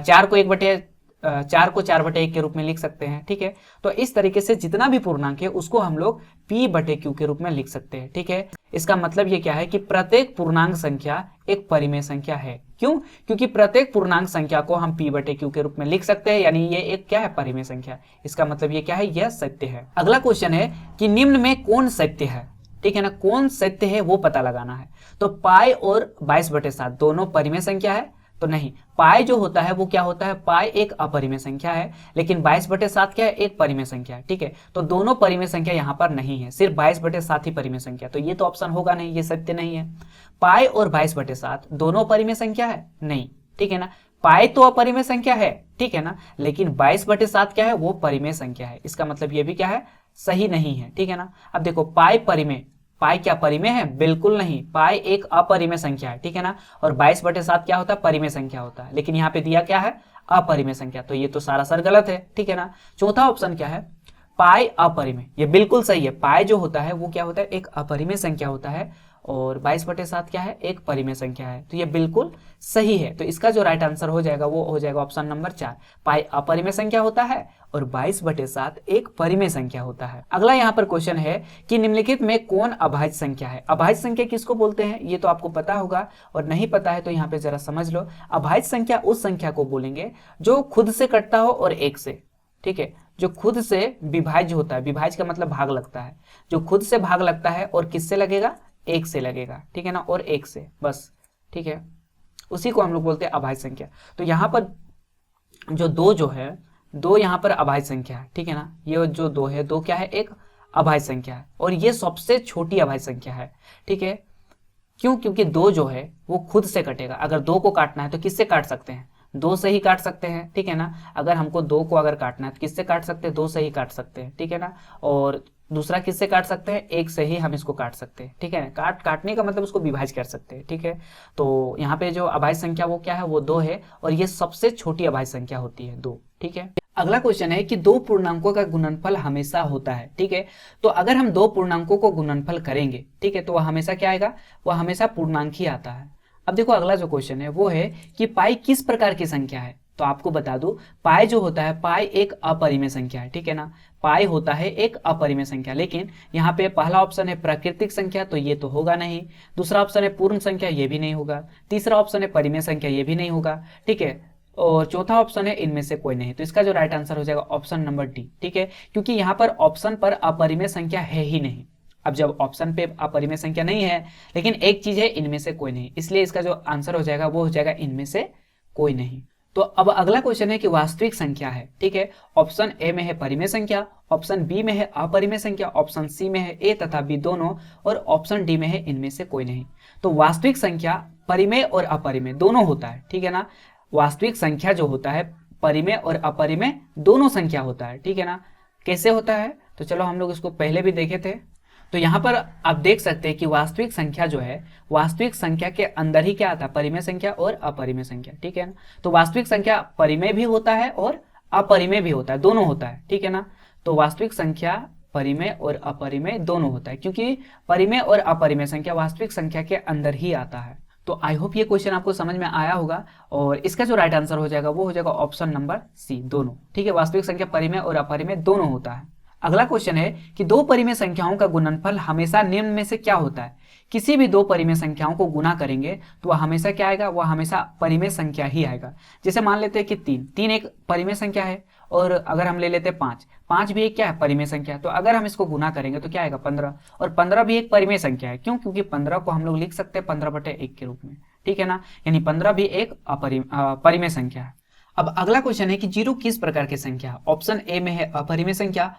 S1: 4 को 4/1 के रूप में लिख सकते हैं, ठीक है। तो इस तरीके से जितना भी पूर्णांक है उसको हम लोग P/Q के रूप में लिख सकते हैं, ठीक है। इसका मतलब ये क्या है कि प्रत्येक पूर्णांक संख्या एक परिमेय संख्या है। क्यों? क्योंकि प्रत्येक पूर्णांक संख्या को हम P/Q के रूप में लिख सकते हैं, यानी ये एक क्या है? परिमेय संख्या। इसका मतलब ये क्या है? यह सत्य है। अगला क्वेश्चन है कि निम्न में कौन सत्य है, ठीक है ना। कौन सत्य है वो पता लगाना है। तो पाई और 22/7 दोनों परिमेय संख्या है? तो नहीं। पाई जो होता है वो क्या होता है? पाई एक अपरिमेय संख्या है, लेकिन 22/7 क्या है? एक परिमेय संख्या है, ठीक है। तो दोनों परिमेय संख्या यहाँ पर नहीं है, सिर्फ 22/7 ही परिमेय संख्या। तो ये तो ऑप्शन होगा नहीं, ये सत्य नहीं है। पाई और 22/7 दोनों परिमेय संख्या है? नहीं, ठीक है ना। पाई तो अपरिमेय संख्या है, ठीक है ना, लेकिन 22/7 क्या है? वो परिमेय संख्या है। इसका मतलब ये भी क्या है? सही नहीं है, ठीक है ना। अब देखो, पाई परिमेय, पाई क्या परिमेय है? बिल्कुल नहीं, पाई एक अपरिमेय संख्या है, ठीक है ना। और 22/7 क्या होता है? परिमेय संख्या होता है, लेकिन यहाँ पे दिया क्या है? अपरिमेय संख्या। तो ये तो सारा सर गलत है, ठीक है ना। चौथा ऑप्शन क्या है? पाई अपरिमेय, ये बिल्कुल सही है। पाई जो होता है वो क्या होता है? एक अपरिमेय संख्या होता है, और 22/7 क्या है? एक परिमेय संख्या है। तो ये बिल्कुल सही है। तो इसका जो राइट आंसर हो जाएगा वो हो जाएगा ऑप्शन नंबर 4। पाई अपरिमेय संख्या होता है और 22/7 एक परिमेय संख्या होता है। अगला यहाँ पर क्वेश्चन है कि निम्नलिखित में कौन अभाज्य संख्या है? अभाज्य संख्या किसको बोलते हैं? ये तो आपको पता होगा, और नहीं पता है तो यहाँ पे जरा समझ लो। अभाज्य संख्या उस संख्या को बोलेंगे जो खुद से कटता हो और 1 से, ठीक है, जो खुद से विभाज्य होता है। विभाज्य का मतलब भाग लगता है। जो खुद से भाग लगता है और किससे लगेगा? 1 से लगेगा, ठीक है ना, और 1 से बस, ठीक है, उसी को हम लोग बोलते हैं अभाज्य संख्या। तो यहाँ पर जो 2 जो है, 2 यहाँ पर अभाज्य संख्या है, ठीक है ना। ये जो 2 है, 2 क्या है? एक अभाज्य संख्या है, और ये सबसे छोटी अभाज्य संख्या है, ठीक है। क्यों? क्योंकि 2 जो है वो खुद से कटेगा। अगर 2 को काटना है तो किससे काट सकते हैं? 2 से ही काट सकते हैं, ठीक है ना। अगर हमको 2 को अगर काटना है तो किससे काट सकते हैं? 2 से ही काट सकते हैं, ठीक है ना। और दूसरा किससे काट सकते हैं? 1 से ही हम इसको काट सकते हैं, ठीक है ना। काटने का मतलब उसको विभाज्य कर सकते हैं, ठीक है। तो यहाँ पे जो अभाज्य संख्या वो क्या है? वो 2 है, और ये सबसे छोटी अभाज्य संख्या होती है 2, ठीक है। अगला क्वेश्चन है कि दो पूर्णांकों का गुणनफल हमेशा होता है, ठीक है। तो अगर हम दो पूर्णांकों को गुणनफल करेंगे, ठीक है, तो वह हमेशा क्या आएगा, वह हमेशा पूर्णांक ही आता है। अब देखो अगला जो क्वेश्चन है वो है कि पाई किस प्रकार की संख्या है। तो आपको बता दूं, पाई जो होता है, पाई एक अपरिमेय संख्या है, ठीक है ना। पाई होता है एक अपरिमेय संख्या, लेकिन यहाँ पे पहला ऑप्शन है प्राकृतिक संख्या, तो ये तो होगा नहीं। दूसरा ऑप्शन है पूर्ण संख्या, ये भी नहीं होगा। तीसरा ऑप्शन है परिमेय संख्या, ये भी नहीं होगा, ठीक है। और चौथा ऑप्शन है इनमें से कोई नहीं। तो इसका जो राइट आंसर हो जाएगा ऑप्शन नंबर डी, ठीक है, क्योंकि यहाँ पर ऑप्शन पर अपरिमेय संख्या है ही नहीं। अब जब ऑप्शन पे अपरिमेय संख्या नहीं है, लेकिन एक चीज है इनमें से कोई नहीं, इसलिए इसका जो आंसर हो जाएगा वो हो जाएगा इनमें से कोई नहीं। तो अब अगला क्वेश्चन है कि वास्तविक संख्या है, ठीक है। ऑप्शन ए में है परिमेय संख्या, ऑप्शन बी में है अपरिमेय संख्या, ऑप्शन सी में है ए तथा बी दोनों, और ऑप्शन डी में है इनमें से कोई नहीं। तो वास्तविक संख्या परिमेय और अपरिमेय दोनों होता है, ठीक है ना। वास्तविक संख्या जो होता है परिमेय और अपरिमेय दोनों संख्या होता है, ठीक है ना। कैसे होता है, तो चलो हम लोग इसको पहले भी देखे थे। तो यहाँ पर आप देख सकते हैं कि वास्तविक संख्या जो है, वास्तविक संख्या के अंदर ही क्या आता है, परिमेय संख्या और अपरिमेय संख्या, ठीक है ना। तो वास्तविक संख्या परिमेय भी होता है और अपरिमेय भी होता है, दोनों होता है, ठीक है ना। तो वास्तविक संख्या परिमेय और अपरिमेय दोनों होता है, क्योंकि परिमेय और अपरिमेय संख्या वास्तविक संख्या के अंदर ही आता है। तो आई होप ये क्वेश्चन आपको समझ में आया होगा, और इसका जो राइट आंसर हो जाएगा वो हो जाएगा ऑप्शन नंबर सी, दोनों, ठीक है। वास्तविक संख्या परिमेय और अपरिमेय दोनों होता है। अगला क्वेश्चन है कि दो परिमेय संख्याओं का गुणनफल हमेशा निम्न में से क्या होता है। किसी भी दो परिमेय संख्याओं को गुना करेंगे तो वह हमेशा क्या आएगा, वह हमेशा परिमेय संख्या ही आएगा। जैसे मान लेते हैं कि तीन एक परिमेय संख्या है, और अगर हम ले लेते हैं पांच भी एक क्या है, परिमेय संख्या है। तो अगर हम इसको गुना करेंगे तो क्या आएगा 15, और 15 भी एक परिमेय संख्या है। क्यों, क्योंकि 15 को हम लोग लिख सकते हैं 15/1 के रूप में, ठीक है ना। यानी 15 भी एक परिमेय संख्या है। अब अगला क्वेश्चन है कि जीरो किस प्रकार की संख्या है। ऑप्शन ए में है अपरिमेय संख्या,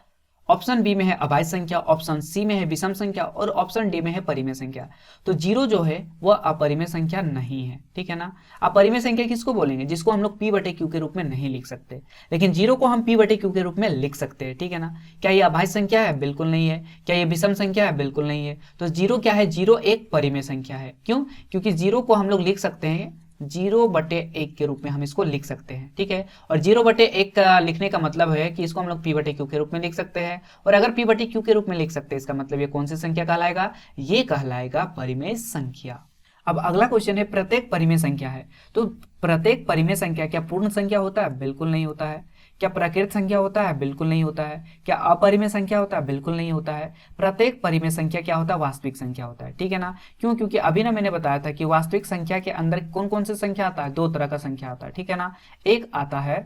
S1: ऑप्शन बी में है अभाज्य संख्या, ऑप्शन सी में है विषम संख्या, और ऑप्शन डी में है परिमेय संख्या। तो जीरो जो है वह अपरिमेय संख्या नहीं है, ठीक है ना। अपरिमेय संख्या किसको बोलेंगे, जिसको हम लोग p/q के रूप में नहीं लिख सकते, लेकिन जीरो को हम p/q के रूप में लिख सकते हैं, ठीक है ना। क्या ये अभाज्य संख्या है, बिल्कुल नहीं है। क्या ये विषम संख्या है, बिल्कुल नहीं है। तो जीरो क्या है, जीरो एक परिमेय संख्या है। क्यों, क्योंकि जीरो को हम लोग लिख सकते हैं 0/1 के रूप में, हम इसको लिख सकते हैं, ठीक है। और 0/1 का लिखने का मतलब है कि इसको हम लोग p/q के रूप में लिख सकते हैं, और अगर p/q के रूप में लिख सकते हैं, इसका मतलब ये कौन सी संख्या कहलाएगा, ये कहलाएगा परिमेय संख्या। अब अगला क्वेश्चन है प्रत्येक परिमेय संख्या है। तो प्रत्येक परिमेय संख्या क्या पूर्ण संख्या होता है, बिल्कुल नहीं होता है। क्या प्राकृत संख्या होता है, बिल्कुल नहीं होता है। क्या अपरिमेय संख्या होता है, बिल्कुल नहीं होता है। प्रत्येक परिमेय संख्या क्या होता है, वास्तविक संख्या होता है, ठीक है ना। क्यों, क्योंकि अभी ना मैंने बताया था कि वास्तविक संख्या के अंदर कौन कौन सी संख्या आता है, दो तरह का संख्या आता है, ठीक है ना। एक आता है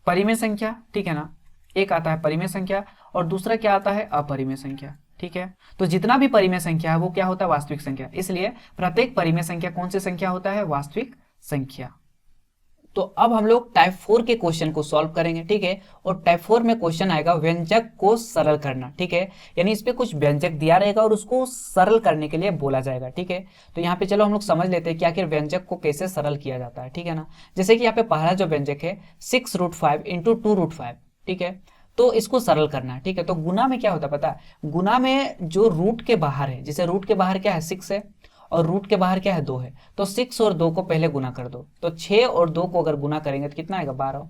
S1: परिमेय संख्या, ठीक है ना, एक आता है परिमेय संख्या, और दूसरा क्या आता है, अपरिमेय संख्या, ठीक है। तो जितना भी परिमेय संख्या है वो क्या होता है, वास्तविक संख्या। इसलिए प्रत्येक परिमेय संख्या कौन सी संख्या होता है, वास्तविक संख्या। तो अब हम लोग टाइप 4 के क्वेश्चन को सॉल्व करेंगे, ठीक है। और टाइप 4 में क्वेश्चन आएगा व्यंजक को सरल करना, ठीक है। यानी इस पे कुछ व्यंजक दिया रहेगा और उसको सरल करने के लिए बोला जाएगा, ठीक है। तो यहाँ पे चलो हम लोग समझ लेते हैं कि आखिर व्यंजक को कैसे सरल किया जाता है, ठीक है ना। जैसे कि यहाँ पे पहला जो व्यंजक है 6√5 × 2√5, ठीक है। तो इसको सरल करना है, ठीक है। तो गुना में क्या होता है पता है, गुना में जो रूट के बाहर है, जैसे रूट के बाहर क्या है 6 है, और रूट के बाहर क्या है 2 है, तो 6 और 2 को पहले गुना कर दो। तो 6 और 2 को अगर गुना करेंगे तो कितना आएगा, 12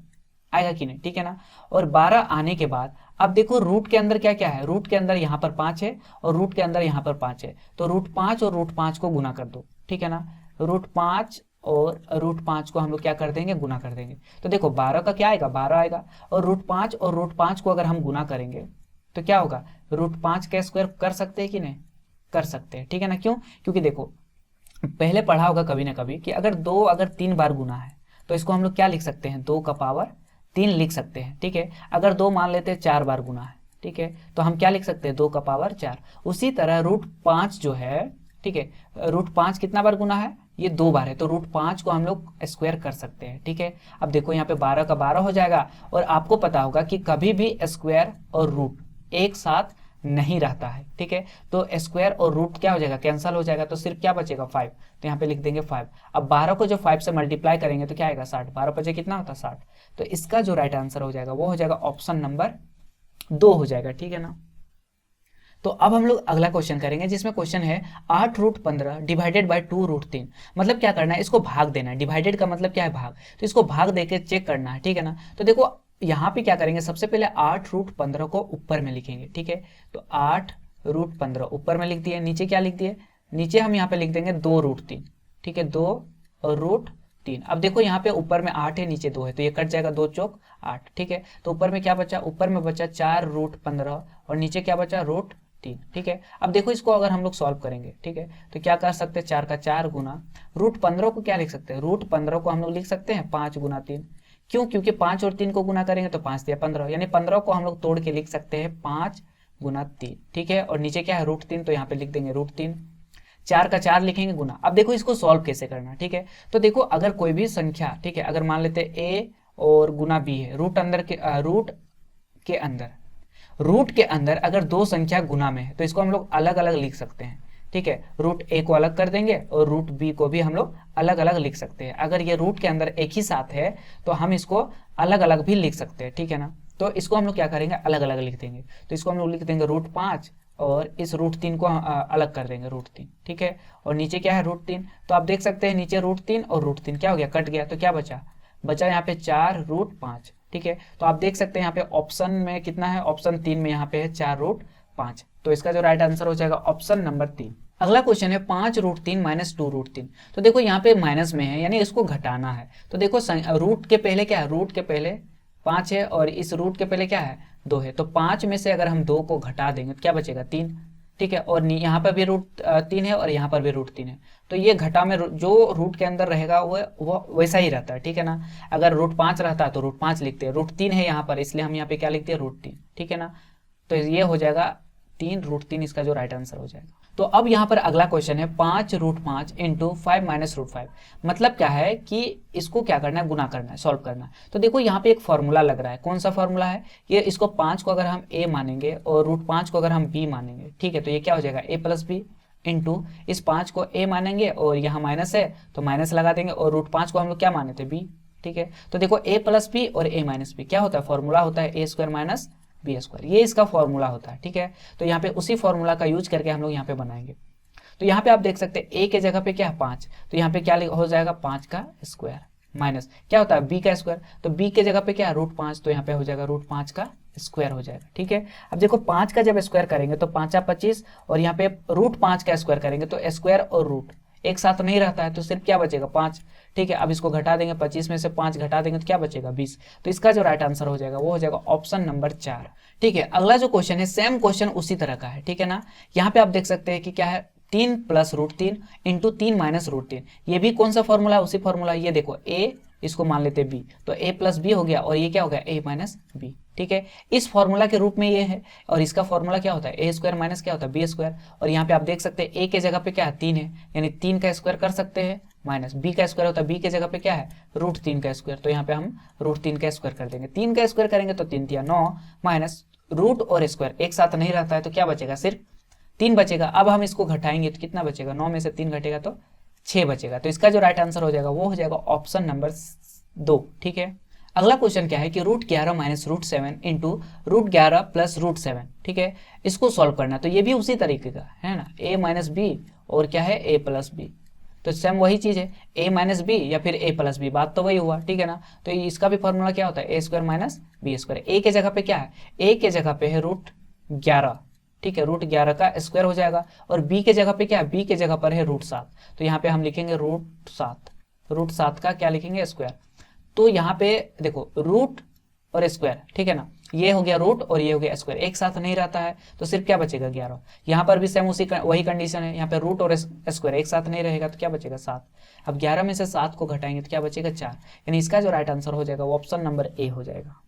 S1: आएगा कि नहीं, ठीक है ना। और 12 आने के बाद अब देखो रूट के अंदर क्या क्या है, रूट के अंदर यहाँ पर 5 है, और रूट के अंदर यहाँ पर 5 है। तो √5 और √5 को गुना कर दो, ठीक है ना। √5 और √5 को हम लोग क्या कर देंगे, गुना कर देंगे। तो देखो 12 का क्या आएगा, 12 आएगा, और √5 और √5 को अगर हम गुना करेंगे तो क्या होगा, √5 का स्क्वायर कर सकते हैं कि नहीं, कर सकते हैं, ठीक है ना। क्यों, क्योंकि देखो पहले पढ़ा होगा कभी ना कभी कि अगर 3 बार गुना है तो इसको हम लोग क्या लिख सकते हैं, 2 का पावर 3 लिख सकते हैं, ठीक है। अगर 2 मान लेते हैं 4 बार गुना है, ठीक है, तो हम क्या लिख सकते हैं, 2 का पावर 4। उसी तरह √5 जो है, ठीक है, √5 कितना बार गुना है, ये 2 बार है, तो √5 को हम लोग स्क्वायर कर सकते हैं, ठीक है। अब देखो यहाँ पे 12 का 12 हो जाएगा, और आपको पता होगा कि कभी भी स्क्वायर और रूट एक साथ नहीं रहता है, ठीक है। तो स्क्वायर और रूट क्या हो जाएगा, कैंसिल हो जाएगा, तो सिर्फ क्या बचेगा 5। तो यहाँ पे लिख देंगे 5। अब 12 को जो 5 से मल्टीप्लाई करेंगे तो क्या आएगा 60, 12 बचे कितना होता है 60। तो इसका जो राइट आंसर हो जाएगा वो हो जाएगा ऑप्शन नंबर 2 हो जाएगा, ठीक है ना। तो अब हम लोग अगला क्वेश्चन करेंगे, जिसमें क्वेश्चन है 8√15 डिवाइडेड बाय 2√3। मतलब क्या करना है, इसको भाग देना है। डिवाइडेड का मतलब क्या है, भाग। तो इसको भाग देके चेक करना है, ठीक है ना। तो देखो यहाँ पे क्या करेंगे, सबसे पहले 8√15 को ऊपर में लिखेंगे, ठीक है। तो 8√15 ऊपर में लिख दिए, नीचे क्या लिख दिए, नीचे हम यहाँ पे लिख देंगे 2√3, ठीक है, 2√3। अब देखो यहाँ पे ऊपर में 8 है, नीचे 2 है, तो ये कट जाएगा, 2 चौक 8, ठीक है। तो ऊपर में क्या बचा, ऊपर में बचा 4√15 और नीचे क्या बचा, √3, ठीक है। अब देखो इसको अगर हम लोग सॉल्व करेंगे, ठीक है, तो क्या कर सकते हैं, 4 का 4 गुना √15 को क्या लिख सकते हैं, √15 को हम लोग लिख सकते हैं 5 गुना 3। क्यों, क्योंकि 5 और 3 को गुना करेंगे तो 5 दिया 15, यानी 15 को हम लोग तोड़ के लिख सकते हैं 5 गुना 3, ठीक है। और नीचे क्या है, √3, तो यहाँ पे लिख देंगे √3। 4 का 4 लिखेंगे गुना। अब देखो इसको सॉल्व कैसे करना, ठीक है। तो देखो अगर कोई भी संख्या, ठीक है, अगर मान लेते हैं a और गुना b है, रूट के अंदर अगर दो संख्या गुना में है तो इसको हम लोग अलग अलग लिख सकते हैं, ठीक है। √a को अलग कर देंगे और √b को भी हम लोग अलग अलग लिख सकते हैं। अगर ये रूट के अंदर एक ही साथ है तो हम इसको अलग अलग भी लिख सकते हैं, ठीक है ना। तो इसको हम लोग क्या करेंगे, अलग अलग लिख देंगे। तो इसको हम लोग लिख देंगे √5 और इस √3 को अलग कर देंगे, √3, ठीक है। और नीचे क्या है, √3। तो आप देख सकते हैं नीचे √3 और √3 क्या हो गया, कट गया। तो क्या बचा यहाँ पे 4√5, ठीक है। तो आप देख सकते हैं यहाँ पे ऑप्शन में कितना है, ऑप्शन 3 में यहाँ पे है 4√5। तो इसका जो राइट आंसर हो जाएगा ऑप्शन नंबर 3। अगला क्वेश्चन है 5√3 माइनस 2√3। तो देखो यहाँ पे माइनस में है, यानी इसको घटाना है। तो देखो रूट के पहले क्या है, रूट के पहले 5 है और इस रूट के पहले क्या है, 2 है। तो 5 में से अगर हम 2 को घटा देंगे तो क्या बचेगा, 3, ठीक है। और यहाँ पर भी √3 है और यहाँ पर भी √3 है। तो ये घटा में जो रूट के अंदर रहेगा वो वैसा ही रहता है, ठीक है ना। अगर √5 रहता है तो √5 लिखते हैं, √3 है यहाँ पर, इसलिए हम यहाँ पे क्या लिखते हैं, √3, ठीक है ना। तो ये हो जाएगा 3√3, इसका जो राइट आंसर हो जाएगा। तो अब यहाँ पर अगला क्वेश्चन है 5√5 इंटू 5 माइनस √5। मतलब क्या है कि इसको क्या करना है, गुना करना है, सॉल्व करना है। तो देखो यहाँ पे एक फॉर्मूला लग रहा है, कौन सा फॉर्मूला है ये, इसको 5 को अगर हम a मानेंगे और √5 को अगर हम b मानेंगे, ठीक है, तो ये क्या हो जाएगा, a प्लस बी इंटू इस 5 को a मानेंगे और यहाँ माइनस है तो माइनस लगा देंगे और √5 को हम लोग क्या माने थे, b, ठीक है। तो देखो a प्लस बी और a माइनस बी क्या होता है, फॉर्मूला होता है a² माइनस b², ये इसका फॉर्मूला होता है, ठीक है। तो यहाँ पे उसी फॉर्मूला का यूज करके हम लोग यहाँ पे बनाएंगे। तो यहाँ पे आप देख सकते हैं a के जगह पे क्या है 5, तो यहाँ पे क्या हो जाएगा 5 का स्क्वायर माइनस क्या होता है b का स्क्वायर। तो b के जगह पे क्या है √5, तो यहाँ पे हो जाएगा √5 का स्क्वायर हो जाएगा, ठीक है। अब देखो 5 का जब स्क्वायर करेंगे तो 5 25 और यहाँ पे √5 का स्क्वायर करेंगे तो स्क्वायर और रूट एक साथ नहीं रहता है तो सिर्फ क्या बचेगा 5, ठीक है। अब इसको घटा देंगे, 25 में से 5 घटा देंगे तो क्या बचेगा 20। तो इसका जो राइट आंसर हो जाएगा वो हो जाएगा ऑप्शन नंबर 4, ठीक है। अगला जो क्वेश्चन है सेम क्वेश्चन उसी तरह का है, ठीक है ना। यहाँ पे आप देख सकते हैं कि क्या है 3 प्लस √3 इंटू 3 माइनस √3। ये भी कौन सा फॉर्मूला है, उसी फॉर्मूला। ये देखो a, इसको मान लेते b, तो a प्लस बी हो गया और ये क्या हो गया a माइनस बी, ठीक है। इस फॉर्मूला के रूप में ये है और इसका फॉर्मूला क्या होता है a² माइनस क्या होता है b²। और यहाँ पे आप देख सकते हैं a के जगह पे क्या है 3 है, यानी 3 का स्क्वायर कर सकते हैं माइनस b का स्क्वायर होता है, b के जगह पे क्या है √3 का स्क्वायर। तो यहाँ पे हम √3 का स्क्वायर कर देंगे, 3 का स्क्वायर करेंगे तो 3 3 9 माइनस रूट और स्क्वायर एक साथ नहीं रहता है तो क्या बचेगा, सिर्फ 3 बचेगा। अब हम इसको घटाएंगे तो कितना बचेगा, 9 में से 3 घटेगा तो 6 बचेगा। तो इसका जो राइट आंसर हो जाएगा वो हो जाएगा ऑप्शन नंबर 2, ठीक है। अगला क्वेश्चन क्या है कि √11 माइनस √7 इंटू √11 प्लस √7, ठीक है। इसको सॉल्व करना, तो ये भी उसी तरीके का है ना, a माइनस बी और क्या है a प्लस बी। तो सेम वही चीज है, a माइनस बी या फिर a प्लस बी, बात तो वही हुआ, ठीक है ना। तो इसका भी फॉर्मूला क्या होता है a² माइनस b²। a के जगह पे क्या है, a के जगह पे है √11, ठीक है, √11 का स्क्वायर हो जाएगा। और b के जगह पे क्या है, b के जगह पर है √7, तो यहाँ पे हम लिखेंगे √7 का क्या लिखेंगे स्क्वायर। तो यहाँ पे देखो रूट और स्क्वायर, ठीक है ना, ये हो गया रूट और ये हो गया स्क्वायर, एक साथ नहीं रहता है तो सिर्फ क्या बचेगा 11। यहाँ पर भी सेम वही कंडीशन है, यहाँ पे रूट और स्क्वायर एक साथ नहीं रहेगा तो क्या बचेगा 7। अब 11 में से 7 को घटाएंगे तो क्या बचेगा 4, यानी इसका जो राइट आंसर हो जाएगा वो ऑप्शन नंबर ए हो जाएगा।